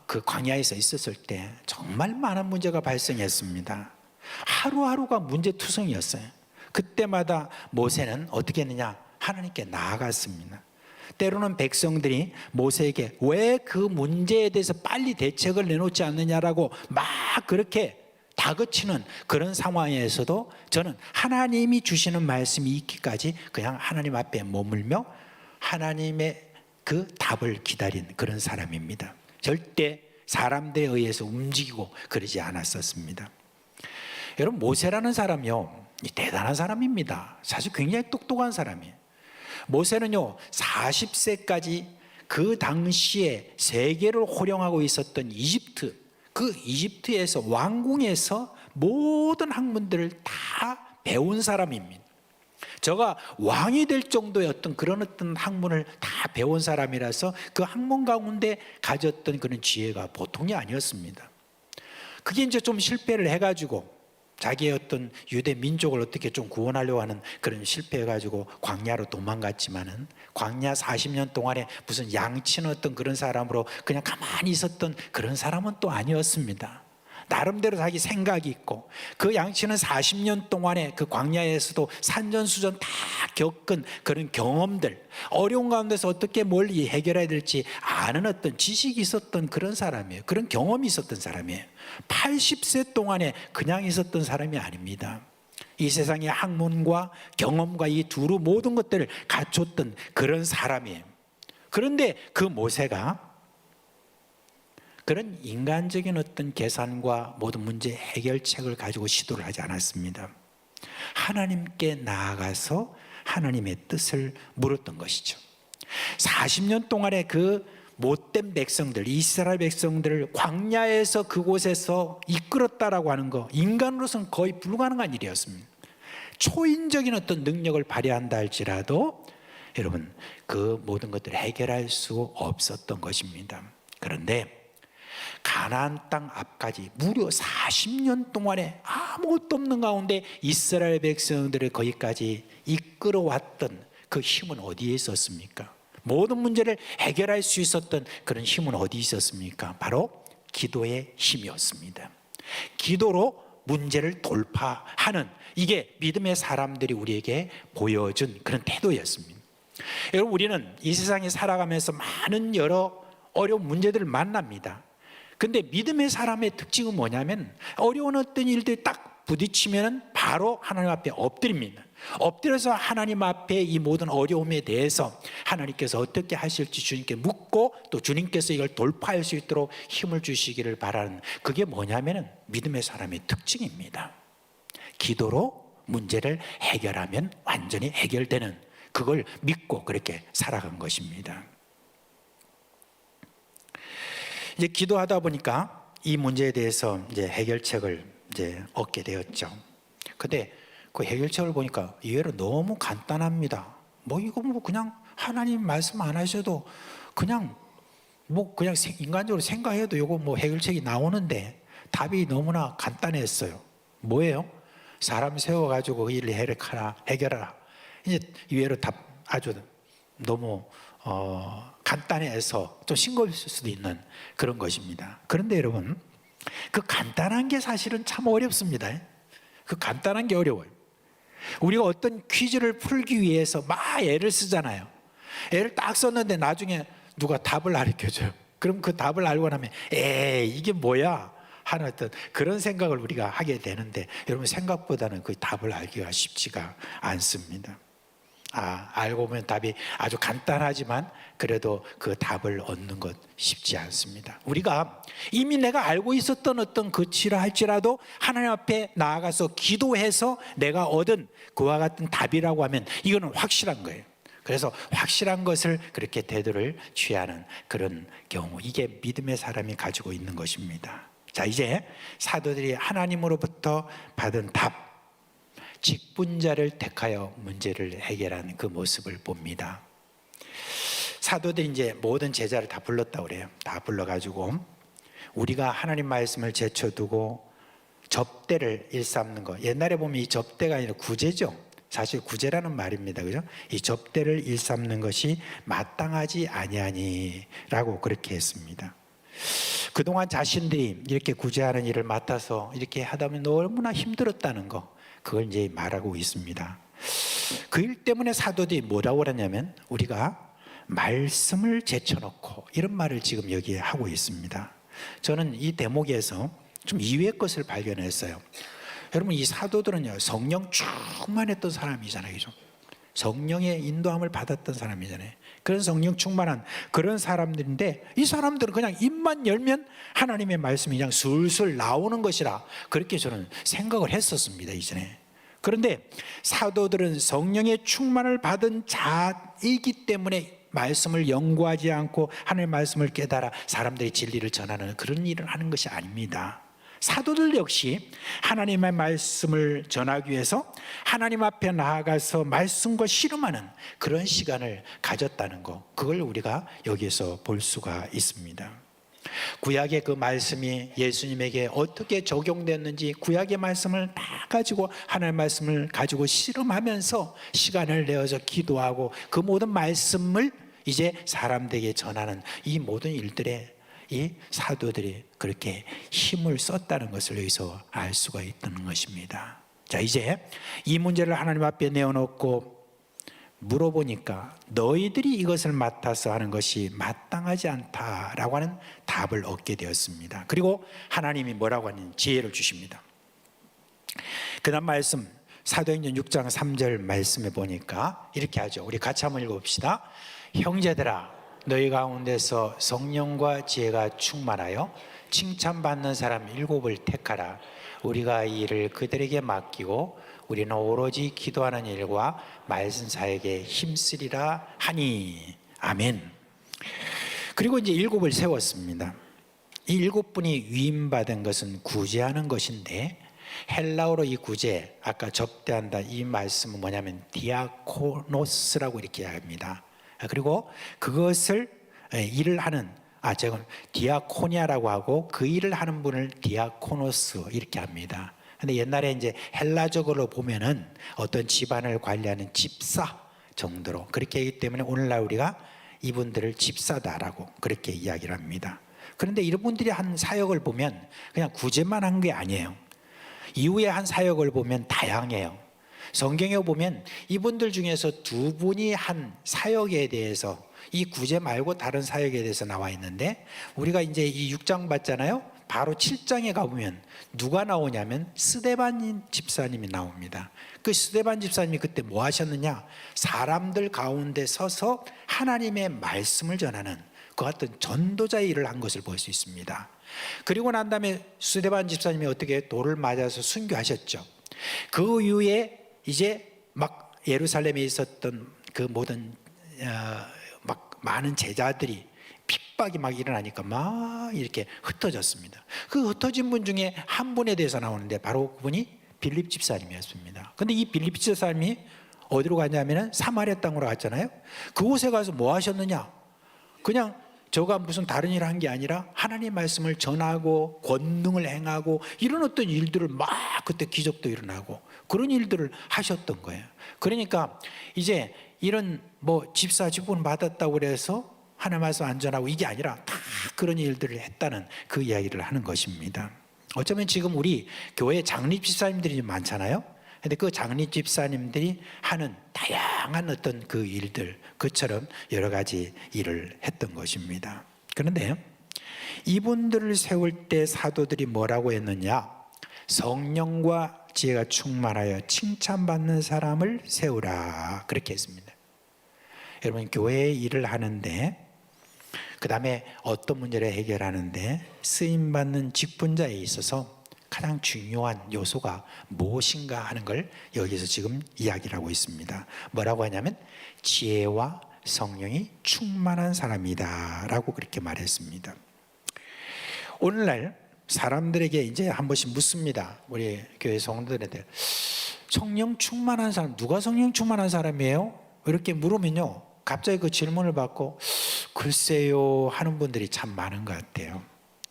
그 광야에서 있었을 때 정말 많은 문제가 발생했습니다. 하루하루가 문제투성이었어요. 그때마다 모세는 어떻게 했느냐? 하나님께 나아갔습니다. 때로는 백성들이 모세에게 왜 그 문제에 대해서 빨리 대책을 내놓지 않느냐라고 막 그렇게 다그치는 그런 상황에서도 저는 하나님이 주시는 말씀이 있기까지 그냥 하나님 앞에 머물며 하나님의 그 답을 기다린 그런 사람입니다. 절대 사람들에 의해서 움직이고 그러지 않았었습니다. 여러분, 모세라는 사람이요, 대단한 사람입니다. 사실 굉장히 똑똑한 사람이에요. 모세는요, 40세까지 그 당시에 세계를 호령하고 있었던 이집트, 그 이집트에서 왕궁에서 모든 학문들을 다 배운 사람입니다. 저가 왕이 될 정도의 그런 어떤 학문을 다 배운 사람이라서 그 학문 가운데 가졌던 그런 지혜가 보통이 아니었습니다. 그게 이제 좀 실패를 해가지고 자기의 어떤 유대 민족을 어떻게 좀 구원하려고 하는 그런 실패해가지고 광야로 도망갔지만은 광야 40년 동안에 무슨 양치는 어떤 그런 사람으로 그냥 가만히 있었던 그런 사람은 또 아니었습니다. 나름대로 자기 생각이 있고, 그 양치는 40년 동안에 그 광야에서도 산전수전 다 겪은 그런 경험들, 어려운 가운데서 어떻게 뭘 해결해야 될지 아는 어떤 지식이 있었던 그런 사람이에요. 그런 경험이 있었던 사람이에요. 80세 동안에 그냥 있었던 사람이 아닙니다. 이 세상의 학문과 경험과 이 두루 모든 것들을 갖췄던 그런 사람이에요. 그런데 그 모세가 그런 인간적인 어떤 계산과 모든 문제 해결책을 가지고 시도를 하지 않았습니다. 하나님께 나아가서 하나님의 뜻을 물었던 것이죠. 40년 동안의 그 못된 백성들, 이스라엘 백성들을 광야에서 그곳에서 이끌었다라고 하는 거, 인간으로서는 거의 불가능한 일이었습니다. 초인적인 어떤 능력을 발휘한다 할지라도 여러분, 그 모든 것들을 해결할 수 없었던 것입니다. 그런데 가나안 땅 앞까지 무려 40년 동안에 아무것도 없는 가운데 이스라엘 백성들을 거기까지 이끌어왔던 그 힘은 어디에 있었습니까? 모든 문제를 해결할 수 있었던 그런 힘은 어디 있었습니까? 바로 기도의 힘이었습니다. 기도로 문제를 돌파하는, 이게 믿음의 사람들이 우리에게 보여준 그런 태도였습니다. 여러분, 우리는 이 세상에 살아가면서 많은 여러 어려운 문제들을 만납니다. 근데 믿음의 사람의 특징은 뭐냐면 어려운 어떤 일들이 딱 부딪히면 바로 하나님 앞에 엎드립니다. 엎드려서 하나님 앞에 이 모든 어려움에 대해서 하나님께서 어떻게 하실지 주님께 묻고, 또 주님께서 이걸 돌파할 수 있도록 힘을 주시기를 바라는, 그게 뭐냐면 믿음의 사람의 특징입니다. 기도로 문제를 해결하면 완전히 해결되는, 그걸 믿고 그렇게 살아간 것입니다. 이제 기도하다 보니까 이 문제에 대해서 이제 해결책을 이제 얻게 되었죠. 근데 그 해결책을 보니까 의외로 너무 간단합니다. 이거 그냥 하나님 말씀 안 하셔도 그냥 그냥 인간적으로 생각해도 이거 해결책이 나오는데 답이 너무나 간단했어요. 뭐예요? 사람 세워가지고 그 일을 해결하라. 이제 이외로 답 아주 너무 간단해서 좀 싱거울 수도 있는 그런 것입니다. 그런데 여러분, 그 간단한 게 사실은 참 어렵습니다. 그 간단한 게 어려워요. 우리가 어떤 퀴즈를 풀기 위해서 막 애를 쓰잖아요. 애를 딱 썼는데 나중에 누가 답을 가르쳐줘요. 그럼 그 답을 알고 나면 이게 뭐야 하는 어떤 그런 생각을 우리가 하게 되는데, 여러분 생각보다는 그 답을 알기가 쉽지가 않습니다. 알고 보면 답이 아주 간단하지만 그래도 그 답을 얻는 것 쉽지 않습니다. 우리가 이미 내가 알고 있었던 어떤 것이라 할지라도 하나님 앞에 나아가서 기도해서 내가 얻은 그와 같은 답이라고 하면 이거는 확실한 거예요. 그래서 확실한 것을 그렇게 태도를 취하는 그런 경우, 이게 믿음의 사람이 가지고 있는 것입니다. 자, 이제 사도들이 하나님으로부터 받은 답, 직분자를 택하여 문제를 해결하는 그 모습을 봅니다. 사도들이 이제 모든 제자를 다 불렀다고 그래요. 다 불러가지고 우리가 하나님 말씀을 제쳐두고 접대를 일삼는 거. 옛날에 보면 이 접대가 아니라 구제죠. 사실 구제라는 말입니다. 그죠? 이 접대를 일삼는 것이 마땅하지 아니하니라고 그렇게 했습니다. 그동안 자신들이 이렇게 구제하는 일을 맡아서 이렇게 하다 보면 너무나 힘들었다는 거, 그걸 이제 말하고 있습니다. 그 일 때문에 사도들이 뭐라고 그러냐면 우리가 말씀을 제쳐놓고, 이런 말을 지금 여기에 하고 있습니다. 저는 이 대목에서 좀 이외의 것을 발견했어요. 여러분, 이 사도들은요, 성령 충만했던 사람이잖아요. 그죠? 성령의 인도함을 받았던 사람이잖아요. 그런 성령 충만한 그런 사람들인데, 이 사람들은 그냥 입만 열면 하나님의 말씀이 그냥 술술 나오는 것이라 그렇게 저는 생각을 했었습니다, 이전에. 그런데 사도들은 성령의 충만을 받은 자이기 때문에 말씀을 연구하지 않고 하나님의 말씀을 깨달아 사람들이 진리를 전하는 그런 일을 하는 것이 아닙니다. 사도들 역시 하나님의 말씀을 전하기 위해서 하나님 앞에 나아가서 말씀과 씨름하는 그런 시간을 가졌다는 것, 그걸 우리가 여기에서 볼 수가 있습니다. 구약의 그 말씀이 예수님에게 어떻게 적용됐는지, 구약의 말씀을 다 가지고 하나님의 말씀을 가지고 씨름하면서 시간을 내어서 기도하고 그 모든 말씀을 이제 사람들에게 전하는 이 모든 일들에 이 사도들이 그렇게 힘을 썼다는 것을 여기서 알 수가 있다는 것입니다. 자, 이제 이 문제를 하나님 앞에 내어놓고 물어보니까 너희들이 이것을 맡아서 하는 것이 마땅하지 않다라고 하는 답을 얻게 되었습니다. 그리고 하나님이 뭐라고 하는 지혜를 주십니다. 그 다음 말씀, 사도행전 6장 3절 말씀에 보니까 이렇게 하죠. 우리 같이 한번 읽어봅시다. 형제들아, 너희 가운데서 성령과 지혜가 충만하여 칭찬받는 사람 7을 택하라. 우리가 이 일을 그들에게 맡기고 우리는 오로지 기도하는 일과 말씀 사역에 힘쓰리라 하니. 아멘. 그리고 이제 7을 세웠습니다. 이 7분이 위임받은 것은 구제하는 것인데, 헬라어로 이 구제, 아까 접대한다, 이 말씀은 뭐냐면 디아코노스라고 이렇게 합니다. 그리고 그것을 일을 하는, 제가 디아코니아라고 하고 그 일을 하는 분을 디아코노스 이렇게 합니다. 근데 옛날에 이제 헬라적으로 보면은 어떤 집안을 관리하는 집사 정도로 그렇게 하기 때문에 오늘날 우리가 이분들을 집사다라고 그렇게 이야기를 합니다. 그런데 이분들이 한 사역을 보면 그냥 구제만 한 게 아니에요. 이후에 한 사역을 보면 다양해요. 성경에 보면 이분들 중에서 2분이 한 사역에 대해서, 이 구제 말고 다른 사역에 대해서 나와 있는데, 우리가 이제 이 6장 봤잖아요. 바로 7장에 가보면 누가 나오냐면 스데반 집사님이 나옵니다. 그 스데반 집사님이 그때 뭐 하셨느냐, 사람들 가운데 서서 하나님의 말씀을 전하는 그 같은 전도자의 일을 한 것을 볼 수 있습니다. 그리고 난 다음에 스데반 집사님이 어떻게 돌을 맞아서 순교하셨죠. 그 이후에 이제 막 예루살렘에 있었던 그 모든 막 많은 제자들이 핍박이 막 일어나니까 막 이렇게 흩어졌습니다. 그 흩어진 분 중에 한 분에 대해서 나오는데 바로 그분이 빌립 집사님이었습니다. 근데 이 빌립 집사님이 어디로 갔냐면은 사마리아 땅으로 갔잖아요. 그곳에 가서 뭐 하셨느냐, 그냥 저가 무슨 다른 일을 한 게 아니라 하나님 말씀을 전하고 권능을 행하고 이런 어떤 일들을 막 그때 기적도 일어나고 그런 일들을 하셨던 거예요. 그러니까 이제 이런 뭐 집사 직분 받았다고 그래서 하나님 말씀 안 전하고 이게 아니라 다 그런 일들을 했다는 그 이야기를 하는 것입니다. 어쩌면 지금 우리 교회 장립 집사님들이 많잖아요. 근데 그 장립 집사님들이 하는 다양한 어떤 그 일들, 그처럼 여러 가지 일을 했던 것입니다. 그런데 이분들을 세울 때 사도들이 뭐라고 했느냐? 성령과 지혜가 충만하여 칭찬받는 사람을 세우라, 그렇게 했습니다. 여러분, 교회의 일을 하는데 그 다음에 어떤 문제를 해결하는데 쓰임받는 직분자에 있어서 가장 중요한 요소가 무엇인가 하는 걸 여기서 지금 이야기를 하고 있습니다. 뭐라고 하냐면 지혜와 성령이 충만한 사람이다 라고 그렇게 말했습니다. 오늘날 사람들에게 이제 한 번씩 묻습니다. 우리 교회 성도들한테 성령 충만한 사람, 누가 성령 충만한 사람이에요? 이렇게 물으면요, 갑자기 그 질문을 받고 글쎄요 하는 분들이 참 많은 것 같아요.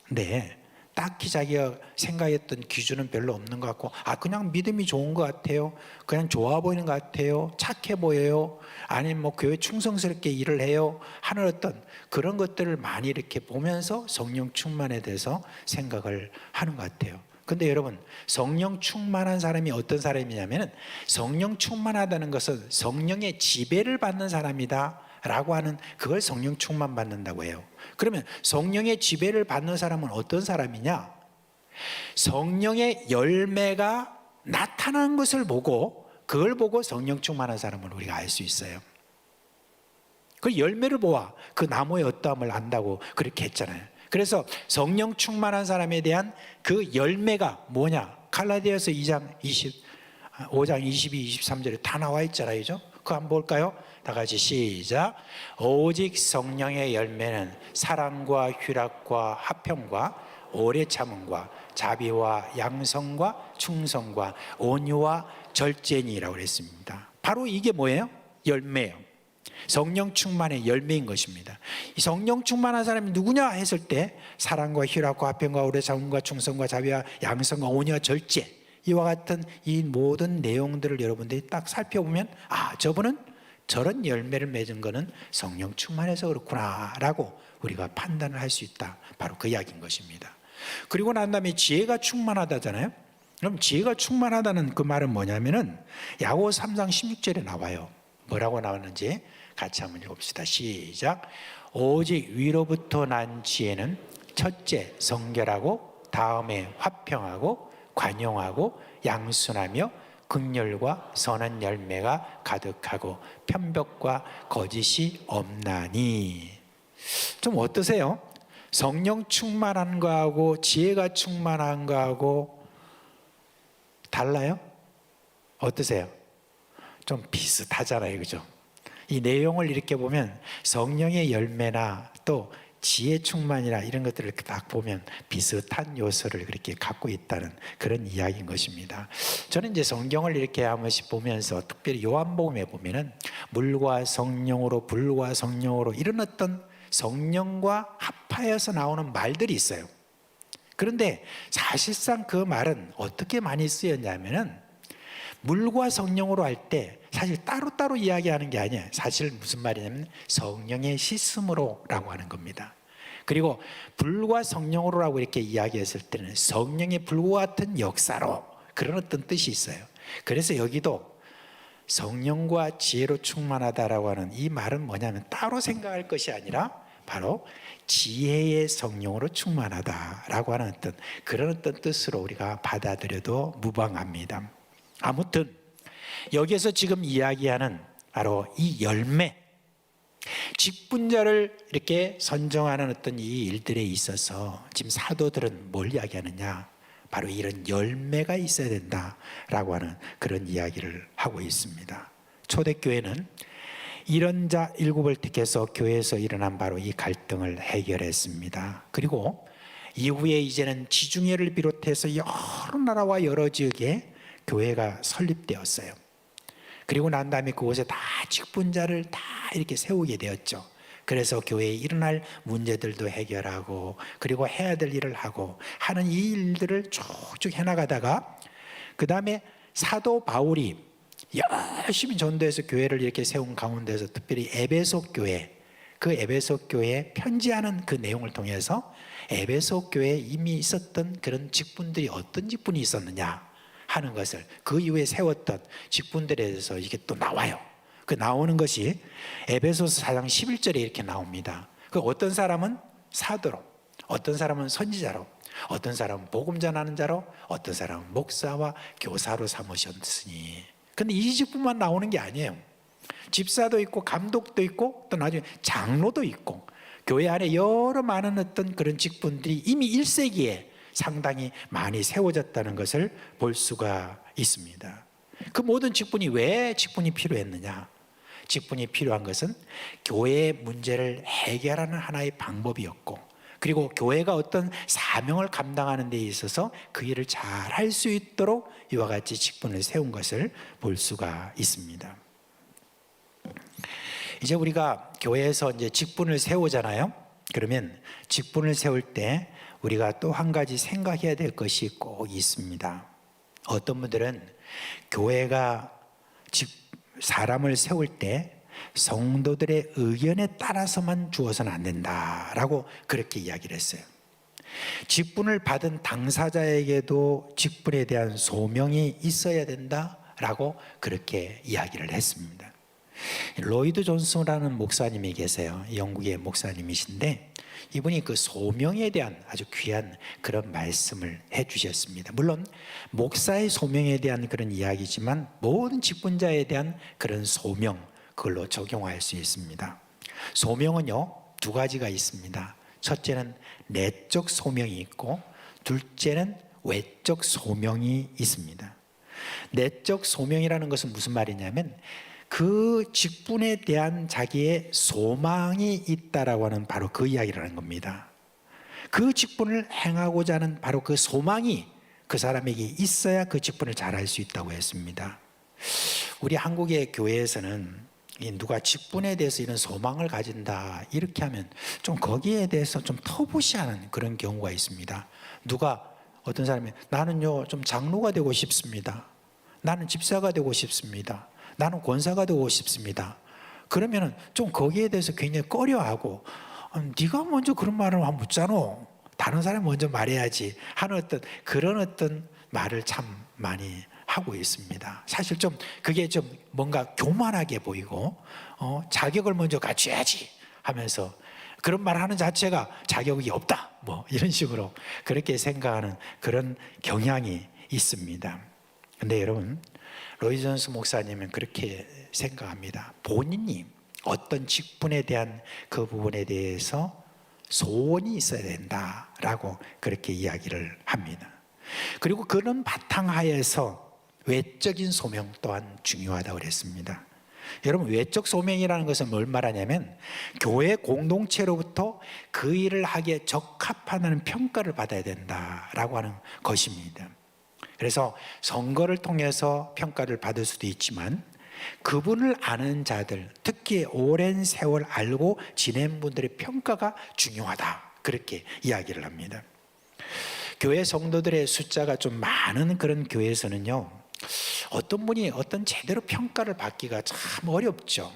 근데 딱히 자기가 생각했던 기준은 별로 없는 것 같고, 그냥 믿음이 좋은 것 같아요, 그냥 좋아 보이는 것 같아요, 착해 보여요, 아니면 뭐 교회 충성스럽게 일을 해요 하는 어떤 그런 것들을 많이 이렇게 보면서 성령 충만에 대해서 생각을 하는 것 같아요. 근데 여러분, 성령 충만한 사람이 어떤 사람이냐면 성령 충만하다는 것은 성령의 지배를 받는 사람이다 라고 하는, 그걸 성령 충만 받는다고 해요. 그러면 성령의 지배를 받는 사람은 어떤 사람이냐? 성령의 열매가 나타나는 것을 보고, 그걸 보고 성령 충만한 사람을 우리가 알 수 있어요. 그 열매를 보아 그 나무의 어떠함을 안다고 그렇게 했잖아요. 그래서 성령 충만한 사람에 대한 그 열매가 뭐냐? 갈라디아서 5장 22, 23절에 다 나와 있잖아요. 그죠? 그거 한번 볼까요? 다 같이 시작. 오직 성령의 열매는 사랑과 희락과 화평과 오래 참음과 자비와 양성과 충성과 온유와 절제니라고 그랬습니다. 바로 이게 뭐예요? 열매예요. 성령 충만의 열매인 것입니다. 이 성령 충만한 사람이 누구냐 했을 때 사랑과 희락과 화평과 오래 참음과 충성과 자비와 양성과 온유와 절제, 이와 같은 이 모든 내용들을 여러분들이 딱 살펴보면 저분은 저런 열매를 맺은 거는 성령 충만해서 그렇구나 라고 우리가 판단을 할 수 있다. 바로 그 이야기인 것입니다. 그리고 난 다음에 지혜가 충만하다잖아요. 그럼 지혜가 충만하다는 그 말은 뭐냐면은 야고보서 3장 16절에 나와요. 뭐라고 나왔는지 같이 한번 읽읍시다. 시작. 오직 위로부터 난 지혜는 첫째 성결하고 다음에 화평하고 관용하고 양순하며 긍휼과 선한 열매가 가득하고 편벽과 거짓이 없나니. 좀 어떠세요? 성령 충만한 거하고 지혜가 충만한 거하고 달라요? 어떠세요? 좀 비슷하잖아요, 그죠? 이 내용을 이렇게 보면 성령의 열매나 또 지혜 충만이나 이런 것들을 딱 보면 비슷한 요소를 그렇게 갖고 있다는 그런 이야기인 것입니다. 저는 이제 성경을 이렇게 한 번씩 보면서 특별히 요한복음에 보면은 물과 성령으로 불과 성령으로 이런 어떤 성령과 합하여서 나오는 말들이 있어요. 그런데 사실상 그 말은 어떻게 많이 쓰였냐면은 물과 성령으로 할 때 사실 따로따로 이야기하는 게 아니에요. 사실 무슨 말이냐면 성령의 씻음으로 라고 하는 겁니다. 그리고 불과 성령으로라고 이렇게 이야기했을 때는 성령의 불과 같은 역사로, 그런 어떤 뜻이 있어요. 그래서 여기도 성령과 지혜로 충만하다라고 하는 이 말은 뭐냐면 따로 생각할 것이 아니라 바로 지혜의 성령으로 충만하다라고 하는 어떤 그런 어떤 뜻으로 우리가 받아들여도 무방합니다. 아무튼 여기에서 지금 이야기하는 바로 이 열매, 직분자를 이렇게 선정하는 어떤 이 일들에 있어서 지금 사도들은 뭘 이야기하느냐? 바로 이런 열매가 있어야 된다라고 하는 그런 이야기를 하고 있습니다. 초대교회는 이런 자 일곱을 택해서 교회에서 일어난 바로 이 갈등을 해결했습니다. 그리고 이후에 이제는 지중해를 비롯해서 여러 나라와 여러 지역에 교회가 설립되었어요. 그리고 난 다음에 그곳에 다 직분자를 다 이렇게 세우게 되었죠. 그래서 교회에 일어날 문제들도 해결하고 그리고 해야 될 일을 하고 하는 이 일들을 쭉쭉 해나가다가 그 다음에 사도 바울이 열심히 전도해서 교회를 이렇게 세운 가운데서 특별히 에베소 교회, 그 에베소 교회에 편지하는 그 내용을 통해서 에베소 교회에 이미 있었던 그런 직분들이 어떤 직분이 있었느냐 하는 것을 그 이후에 세웠던 직분들에 대해서 이게 또 나와요. 그 나오는 것이 에베소서 4장 11절에 이렇게 나옵니다. 그 어떤 사람은 사도로, 어떤 사람은 선지자로, 어떤 사람은 복음 전하는 자로, 어떤 사람은 목사와 교사로 삼으셨으니. 근데 이 직분만 나오는 게 아니에요. 집사도 있고 감독도 있고 또 나중에 장로도 있고 교회 안에 여러 많은 어떤 그런 직분들이 이미 1세기에 상당히 많이 세워졌다는 것을 볼 수가 있습니다. 그 모든 직분이 왜 직분이 필요했느냐? 직분이 필요한 것은 교회의 문제를 해결하는 하나의 방법이었고, 그리고 교회가 어떤 사명을 감당하는 데 있어서 그 일을 잘 할 수 있도록 이와 같이 직분을 세운 것을 볼 수가 있습니다. 이제 우리가 교회에서 이제 직분을 세우잖아요. 그러면 직분을 세울 때 우리가 또 한 가지 생각해야 될 것이 꼭 있습니다. 어떤 분들은 교회가 사람을 세울 때 성도들의 의견에 따라서만 주어서는 안 된다라고 그렇게 이야기를 했어요. 직분을 받은 당사자에게도 직분에 대한 소명이 있어야 된다라고 그렇게 이야기를 했습니다. 로이드 존슨이라는 목사님이 계세요. 영국의 목사님이신데 이분이 그 소명에 대한 아주 귀한 그런 말씀을 해주셨습니다. 물론 목사의 소명에 대한 그런 이야기지만 모든 직분자에 대한 그런 소명, 그걸로 적용할 수 있습니다. 소명은요, 두 가지가 있습니다. 첫째는 내적 소명이 있고 둘째는 외적 소명이 있습니다. 내적 소명이라는 것은 무슨 말이냐면 그 직분에 대한 자기의 소망이 있다라고 하는 바로 그 이야기를 하는 겁니다. 그 직분을 행하고자 하는 바로 그 소망이 그 사람에게 있어야 그 직분을 잘할 수 있다고 했습니다. 우리 한국의 교회에서는 누가 직분에 대해서 이런 소망을 가진다 이렇게 하면 좀 거기에 대해서 좀 터부시하는 그런 경우가 있습니다. 누가 어떤 사람이 나는요 좀 장로가 되고 싶습니다. 나는 집사가 되고 싶습니다. 나는 권사가 되고 싶습니다. 그러면은 좀 거기에 대해서 굉장히 꺼려하고 네가 먼저 그런 말을 하면 묻잖아. 다른 사람이 먼저 말해야지 하는 어떤 그런 어떤 말을 참 많이 하고 있습니다. 사실 좀 그게 좀 뭔가 교만하게 보이고 자격을 먼저 갖춰야지 하면서 그런 말 하는 자체가 자격이 없다 뭐 이런 식으로 그렇게 생각하는 그런 경향이 있습니다. 근데 여러분 로이드 존슨 목사님은 그렇게 생각합니다. 본인이 어떤 직분에 대한 그 부분에 대해서 소원이 있어야 된다라고 그렇게 이야기를 합니다. 그리고 그런 바탕하에서 외적인 소명 또한 중요하다고 그랬습니다. 여러분 외적 소명이라는 것은 뭘 말하냐면 교회 공동체로부터 그 일을 하기에 적합하다는 평가를 받아야 된다라고 하는 것입니다. 그래서 선거를 통해서 평가를 받을 수도 있지만 그분을 아는 자들, 특히 오랜 세월 알고 지낸 분들의 평가가 중요하다 그렇게 이야기를 합니다. 교회 성도들의 숫자가 좀 많은 그런 교회에서는요 어떤 분이 어떤 제대로 평가를 받기가 참 어렵죠.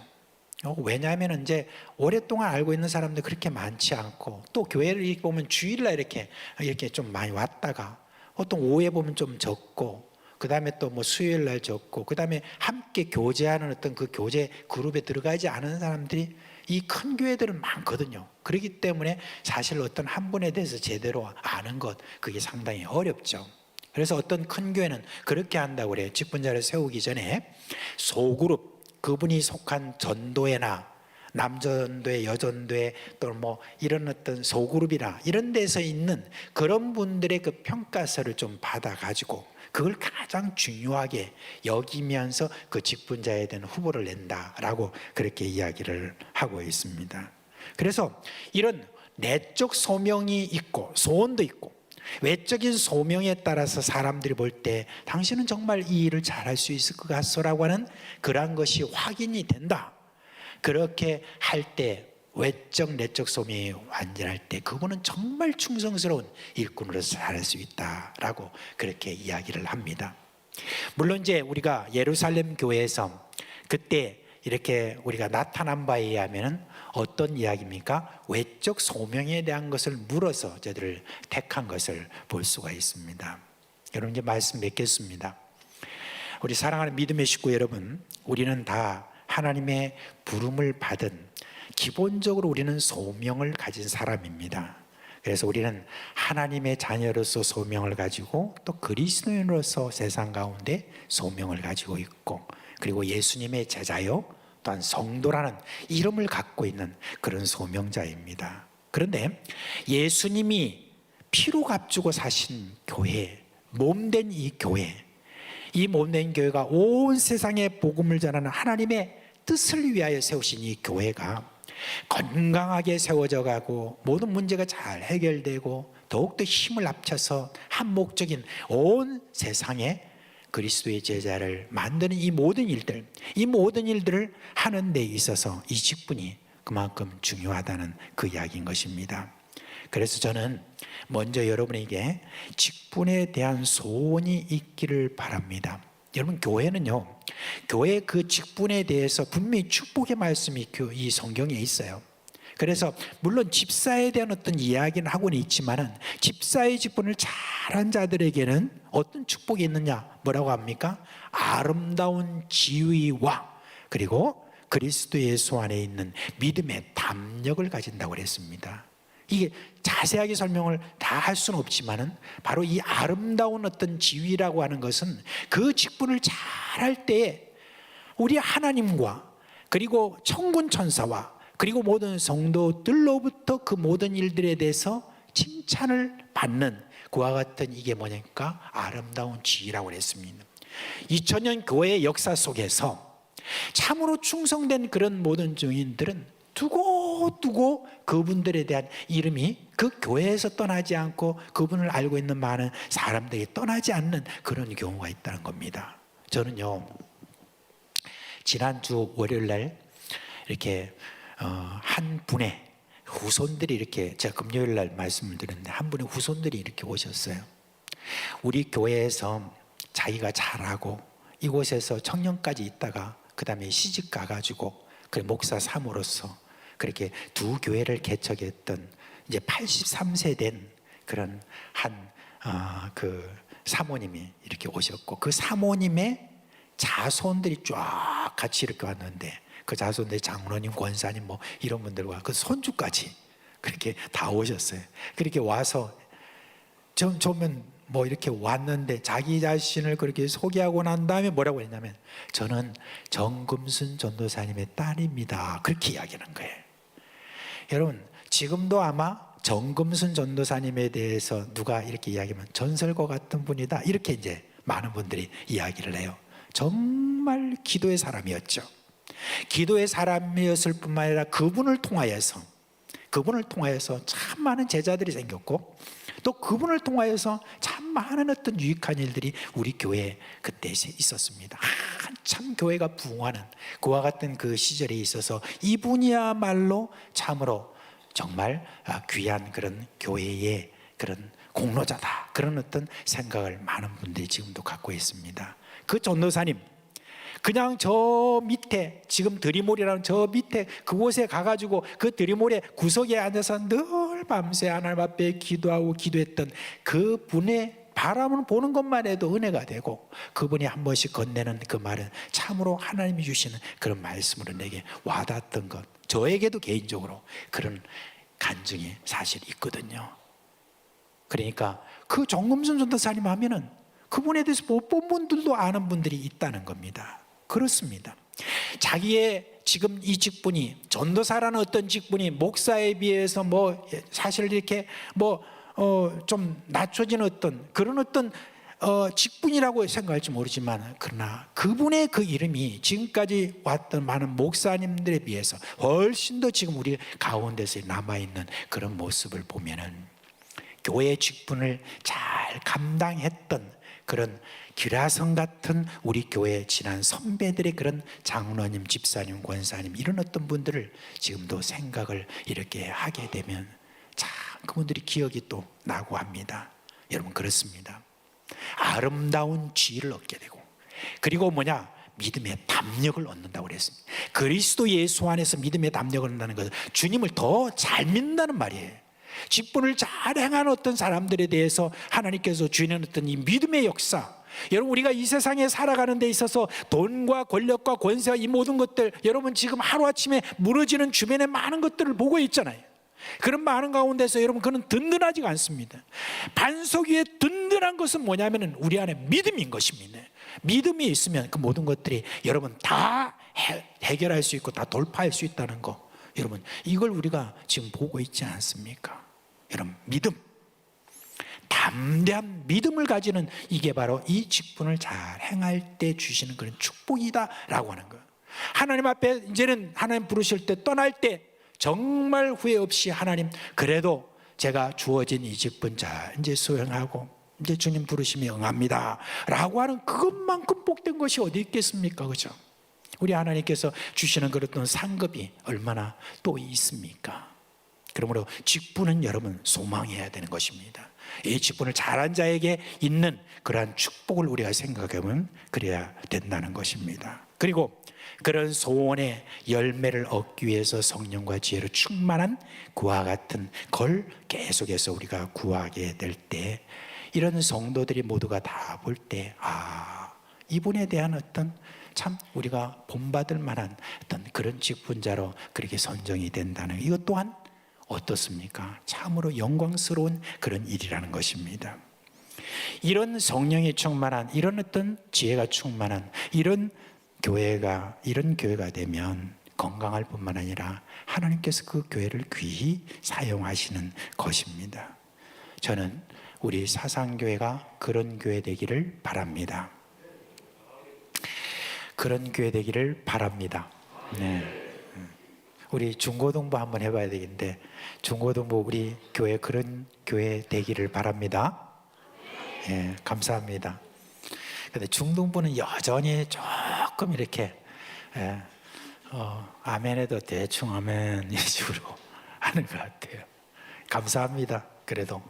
왜냐하면 이제 오랫동안 알고 있는 사람들 그렇게 많지 않고 또 교회를 이렇게 보면 주일날 이렇게 좀 많이 왔다가 어떤 오후에 보면 좀 적고 그 다음에 또 뭐 수요일날 적고 그 다음에 함께 교제하는 어떤 그 교제 그룹에 들어가지 않은 사람들이 이 큰 교회들은 많거든요. 그렇기 때문에 사실 어떤 한 분에 대해서 제대로 아는 것 그게 상당히 어렵죠. 그래서 어떤 큰 교회는 그렇게 한다고 그래요. 직분자를 세우기 전에 소그룹 그분이 속한 전도회나 남전도회, 여전도회 또는 뭐 이런 어떤 소그룹이나 이런 데서 있는 그런 분들의 그 평가서를 좀 받아가지고 그걸 가장 중요하게 여기면서 그 직분자에 대한 후보를 낸다라고 그렇게 이야기를 하고 있습니다. 그래서 이런 내적 소명이 있고 소원도 있고 외적인 소명에 따라서 사람들이 볼 때 당신은 정말 이 일을 잘할 수 있을 것 같소라고 하는 그러한 것이 확인이 된다. 그렇게 할 때 외적 내적 소명이 완전할 때 그분은 정말 충성스러운 일꾼으로서 살 수 있다라고 그렇게 이야기를 합니다. 물론 이제 우리가 예루살렘 교회에서 그때 이렇게 우리가 나타난 바에 의하면 어떤 이야기입니까? 외적 소명에 대한 것을 물어서 저들을 택한 것을 볼 수가 있습니다. 여러분 이제 말씀 맺겠습니다. 우리 사랑하는 믿음의 식구 여러분, 우리는 다 하나님의 부름을 받은 기본적으로 우리는 소명을 가진 사람입니다. 그래서 우리는 하나님의 자녀로서 소명을 가지고 또 그리스도인으로서 세상 가운데 소명을 가지고 있고, 그리고 예수님의 제자요 또한 성도라는 이름을 갖고 있는 그런 소명자입니다. 그런데 예수님이 피로 값주고 사신 교회, 몸된 이 교회, 이 몸된 교회가 온 세상에 복음을 전하는 하나님의 뜻을 위하여 세우신 이 교회가 건강하게 세워져 가고 모든 문제가 잘 해결되고 더욱더 힘을 합쳐서 한 목적인 온 세상에 그리스도의 제자를 만드는 이 모든 일들을 하는 데 있어서 이 직분이 그만큼 중요하다는 그 이야기인 것입니다. 그래서 저는 먼저 여러분에게 직분에 대한 소원이 있기를 바랍니다. 여러분 교회는요, 교회 그 직분에 대해서 분명히 축복의 말씀이 이 성경에 있어요. 그래서 물론 집사에 대한 어떤 이야기는 하고는 있지만은 집사의 직분을 잘한 자들에게는 어떤 축복이 있느냐, 뭐라고 합니까? 아름다운 지위와 그리고 그리스도 예수 안에 있는 믿음의 담력을 가진다고 그랬습니다. 이게 자세하게 설명을 다 할 수는 없지만은 바로 이 아름다운 어떤 지위라고 하는 것은 그 직분을 잘할 때에 우리 하나님과 그리고 천군 천사와 그리고 모든 성도들로부터 그 모든 일들에 대해서 칭찬을 받는 그와 같은 이게 뭐냐니까 아름다운 지위라고 그랬습니다. 2000년 교회의 역사 속에서 참으로 충성된 그런 모든 증인들은 두고두고 그분들에 대한 이름이 그 교회에서 떠나지 않고 그분을 알고 있는 많은 사람들이 떠나지 않는 그런 경우가 있다는 겁니다. 저는요, 지난주 월요일 날 이렇게 한 분의 후손들이 이렇게, 제가 금요일 날 말씀을 드렸는데 한 분의 후손들이 이렇게 오셨어요. 우리 교회에서 자기가 잘하고 이곳에서 청년까지 있다가 그 다음에 시집 가가지고 그 목사 삼으로서 그렇게 두 교회를 개척했던 이제 83세 된 그런 그 사모님이 이렇게 오셨고, 그 사모님의 자손들이 쫙 같이 이렇게 왔는데 그 자손들 장로님, 권사님 뭐 이런 분들과 그 손주까지 그렇게 다 오셨어요. 그렇게 와서 저면 뭐 이렇게 왔는데 자기 자신을 그렇게 소개하고 난 다음에 뭐라고 했냐면 저는 정금순 전도사님의 딸입니다. 그렇게 이야기하는 거예요. 여러분 지금도 아마 정금순 전도사님에 대해서 누가 이렇게 이야기하면 전설과 같은 분이다 이렇게 이제 많은 분들이 이야기를 해요. 정말 기도의 사람이었죠. 기도의 사람이었을 뿐만 아니라 그분을 통하여서 참 많은 제자들이 생겼고 또 그분을 통하여서 참 많은 어떤 유익한 일들이 우리 교회에 그때 있었습니다. 한참 교회가 부흥하는 그와 같은 그 시절에 있어서 이분이야말로 참으로 정말 귀한 그런 교회의 그런 공로자다, 그런 어떤 생각을 많은 분들이 지금도 갖고 있습니다. 그 전도사님 그냥 저 밑에 지금 드리몰이라는 저 밑에 그곳에 가가지고 그 드리몰의 구석에 앉아서 늘 밤새 하나님 앞에 기도하고 기도했던 그 분의 바람을 보는 것만 해도 은혜가 되고, 그분이 한 번씩 건네는 그 말은 참으로 하나님이 주시는 그런 말씀으로 내게 와닿았던 것, 저에게도 개인적으로 그런 간증이 사실 있거든요. 그러니까 그 정금순 전도사님 하면은 그분에 대해서 못 본 분들도 아는 분들이 있다는 겁니다. 그렇습니다. 자기의 지금 이 직분이, 전도사라는 어떤 직분이 목사에 비해서 뭐 사실 이렇게 좀 낮춰진 어떤 그런 어떤 직분이라고 생각할지 모르지만, 그러나 그분의 그 이름이 지금까지 왔던 많은 목사님들에 비해서 훨씬 더 지금 우리 가운데서 남아있는 그런 모습을 보면은 교회의 직분을 잘 감당했던 그런 기라성 같은 우리 교회 지난 선배들의 그런 장로님, 집사님, 권사님 이런 어떤 분들을 지금도 생각을 이렇게 하게 되면 참 그분들이 기억이 또 나고 합니다. 여러분 그렇습니다. 아름다운 지혜를 얻게 되고 그리고 믿음의 담력을 얻는다고 그랬습니다. 그리스도 예수 안에서 믿음의 담력을 얻는다는 것은 주님을 더 잘 믿는다는 말이에요. 직분을 잘 행하는 어떤 사람들에 대해서 하나님께서 주시는 어떤 이 믿음의 역사, 여러분 우리가 이 세상에 살아가는 데 있어서 돈과 권력과 권세와 이 모든 것들, 여러분 지금 하루아침에 무너지는 주변의 많은 것들을 보고 있잖아요. 그런 많은 가운데서 여러분 그는 든든하지가 않습니다. 반석 위에 든든한 것은 뭐냐면 우리 안에 믿음인 것입니다. 믿음이 있으면 그 모든 것들이 여러분 다 해결할 수 있고 다 돌파할 수 있다는 거, 여러분 이걸 우리가 지금 보고 있지 않습니까? 여러분 믿음, 담대한 믿음을 가지는 이게 바로 이 직분을 잘 행할 때 주시는 그런 축복이다라고 하는 거예요. 하나님 앞에 이제는 하나님 부르실 때 떠날 때 정말 후회 없이 하나님 그래도 제가 주어진 이 직분 잘 이제 수행하고 이제 주님 부르심에 응합니다 라고 하는 그것만큼 복된 것이 어디 있겠습니까? 그죠? 우리 하나님께서 주시는 그런 상급이 얼마나 또 있습니까? 그러므로 직분은 여러분 소망해야 되는 것입니다. 이 직분을 잘한 자에게 있는 그러한 축복을 우리가 생각하면 그래야 된다는 것입니다. 그리고 그런 소원의 열매를 얻기 위해서 성령과 지혜로 충만한 그와 같은 걸 계속해서 우리가 구하게 될 때 이런 성도들이 모두가 다 볼 때 이분에 대한 어떤 참 우리가 본받을 만한 어떤 그런 직분자로 그렇게 선정이 된다는 이것 또한 어떻습니까? 참으로 영광스러운 그런 일이라는 것입니다. 이런 성령이 충만한 이런 어떤 지혜가 충만한 이런 교회가 되면 건강할 뿐만 아니라 하나님께서 그 교회를 귀히 사용하시는 것입니다. 저는 우리 사상교회가 그런 교회 되기를 바랍니다. 그런 교회 되기를 바랍니다. 네. 우리 중고등부 한번 해봐야 되겠는데 중고등부 우리 교회 그런 교회 되기를 바랍니다. 예, 감사합니다. 근데 중등부는 여전히 조금 이렇게 아멘해도 대충 아멘 이 식으로 하는 것 같아요. 감사합니다. 그래도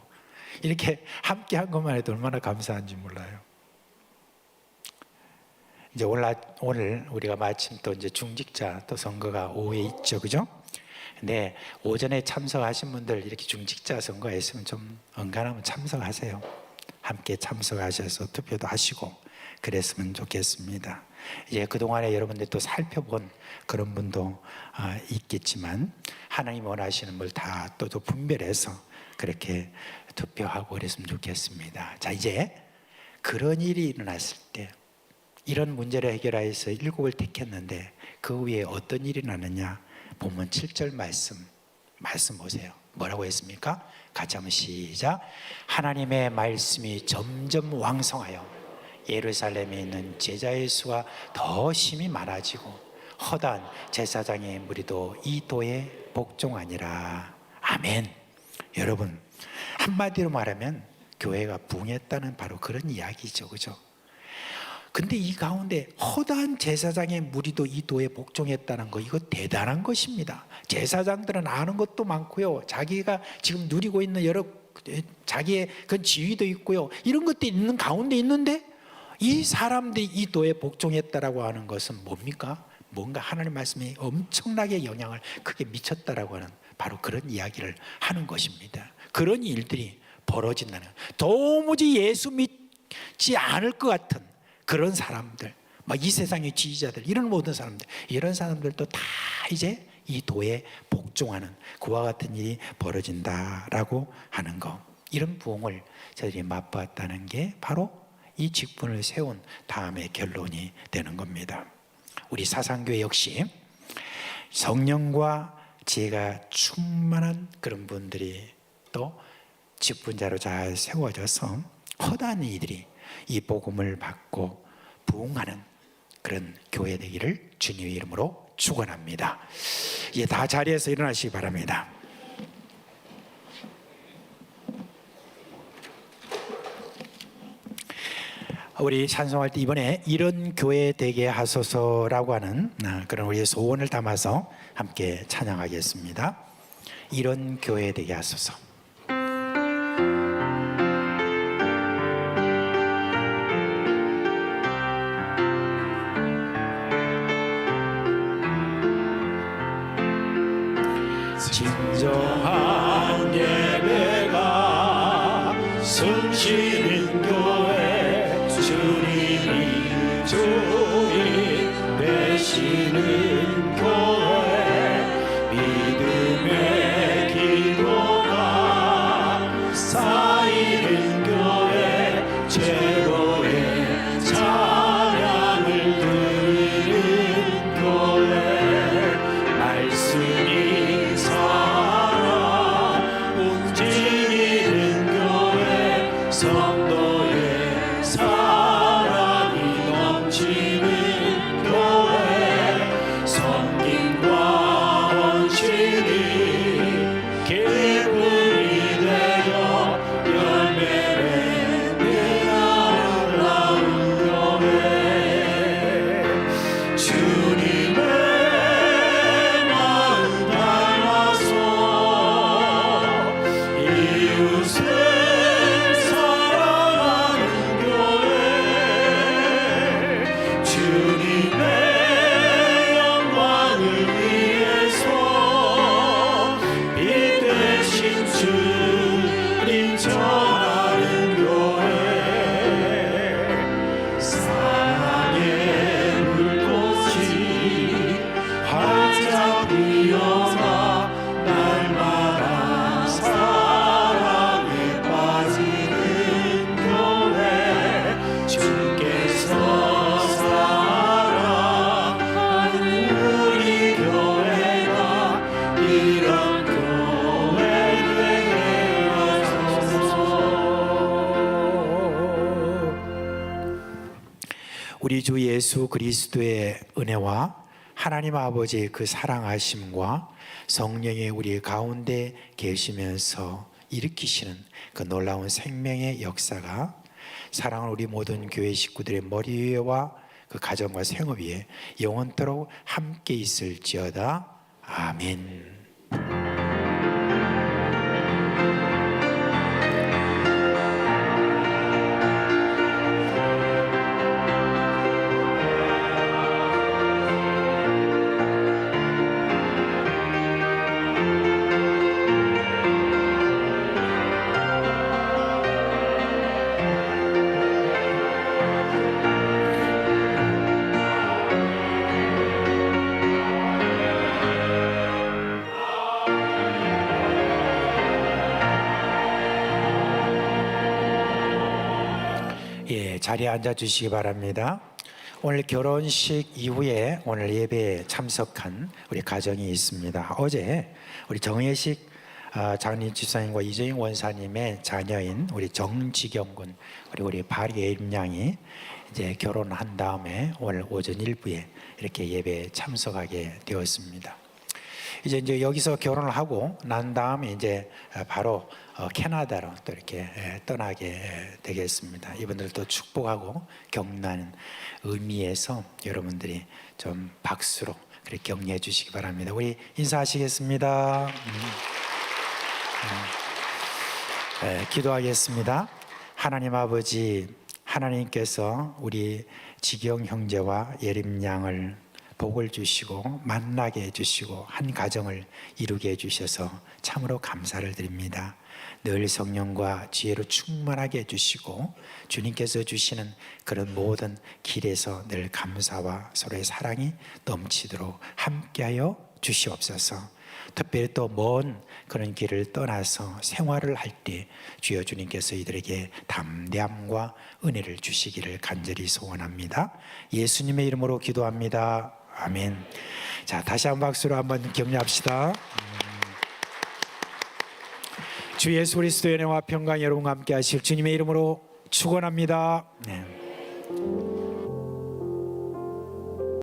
이렇게 함께 한 것만 해도 얼마나 감사한지 몰라요. 이제 오늘 우리가 마침 또 이제 중직자 또 선거가 오후에 있죠, 그죠? 근데 오전에 참석하신 분들 이렇게 중직자 선거에 있으면 좀 언간하면 참석하세요. 함께 참석하셔서 투표도 하시고 그랬으면 좋겠습니다. 이제 그동안에 여러분들 또 살펴본 그런 분도 있겠지만 하나님 원하시는 걸 다 또 분별해서 그렇게 투표하고 그랬으면 좋겠습니다. 자, 이제 그런 일이 일어났을 때 이런 문제를 해결하여서 7을 택했는데 그 위에 어떤 일이 나느냐? 본문 7절 말씀 보세요. 뭐라고 했습니까? 같이 한번 시작. 하나님의 말씀이 점점 왕성하여 예루살렘에 있는 제자의 수가 더 심히 많아지고 허다한 제사장의 무리도 이 도에 복종하니라. 아멘. 여러분 한마디로 말하면 교회가 부흥했다는 바로 그런 이야기죠, 그죠? 근데 이 가운데 허다한 제사장의 무리도 이 도에 복종했다는 거, 이거 대단한 것입니다. 제사장들은 아는 것도 많고요, 자기가 지금 누리고 있는 여러 자기의 그 지위도 있고요, 이런 것들이 있는 가운데 있는데 이 사람들이 이 도에 복종했다라고 하는 것은 뭡니까? 뭔가 하나님 말씀이 엄청나게 영향을 크게 미쳤다라고 하는 바로 그런 이야기를 하는 것입니다. 그런 일들이 벌어진다는, 도무지 예수 믿지 않을 것 같은 그런 사람들, 막 이 세상의 지휘자들, 이런 모든 사람들, 이런 사람들도 다 이제 이 도에 복종하는 그와 같은 일이 벌어진다라고 하는 거, 이런 부흥을 저희들이 맛보았다는 게 바로 이 직분을 세운 다음의 결론이 되는 겁니다. 우리 사상교회 역시 성령과 지혜가 충만한 그런 분들이 또 직분자로 잘 세워져서 허다한 이들이 이 복음을 받고 부흥하는 그런 교회 되기를 주님의 이름으로 축원합니다. 이제 다 자리에서 일어나시기 바랍니다. 우리 찬송할 때 이번에 이런 교회 되게 하소서라고 하는 그런 우리의 소원을 담아서 함께 찬양하겠습니다. 이런 교회 되게 하소서. 진정한 예배가 숨쉬는 교회, 주님이 주인 되시는 교회, 믿음의 기도가 쌓이는 교회, 최고의 찬양을 드리는 교회, 말씀이 살아 움직이는 교회, 성도의 사랑이 넘치는 교회, 섬김과 헌신이 기쁨이 되어 열매를 맺는 아름다운 교회, 주님의 마음 닮아서 이웃을 사랑하는 교회, 주님의 영광을 위해서 빛 대신 주님 전하는 교회, 사랑의 불꽃이 활짝 피어나 날마다 사랑에 빠지는 교회, 주께서 사랑하는 우리 교회가 이런 교회 되게 하소서. 우리 주 예수 그리스도의 은혜와 하나님 아버지의 그 사랑하심과 성령의 우리 가운데 계시면서 일으키시는 그 놀라운 생명의 역사가 사랑하는 우리 모든 교회 식구들의 머리 위에와 그 가정과 생업 위에 영원토록 함께 있을지어다. 아멘. 예, 자리에 앉아 주시기 바랍니다. 오늘 결혼식 이후에 오늘 예배에 참석한 우리 가정이 있습니다. 어제 우리 정혜식 장님 집사님과 이정인 원사님의 자녀인 우리 정지경 군 그리고 우리 바리예림 양이 이제 결혼한 다음에 오늘 오전 1부에 이렇게 예배에 참석하게 되었습니다. 이제 여기서 결혼을 하고 난 다음에 이제 바로 캐나다로 또 이렇게 떠나게 되겠습니다. 이분들도 축복하고 격려하는 의미에서 여러분들이 좀 박수로 그렇게 격려해 주시기 바랍니다. 우리 인사하시겠습니다. 기도하겠습니다. 하나님 아버지, 하나님께서 우리 지경 형제와 예림 양을 복을 주시고 만나게 해주시고 한 가정을 이루게 해주셔서 참으로 감사를 드립니다. 늘 성령과 지혜로 충만하게 해주시고 주님께서 주시는 그런 모든 길에서 늘 감사와 서로의 사랑이 넘치도록 함께하여 주시옵소서. 특별히 또 먼 그런 길을 떠나서 생활을 할 때 주여 주님께서 이들에게 담대함과 은혜를 주시기를 간절히 소원합니다. 예수님의 이름으로 기도합니다. 아멘. 자, 다시 한 박수로 한번 격려합시다. 주 예수 그리스도의 은혜와 평강이 여러분과 함께 하실 주님의 이름으로 축원합니다. 네.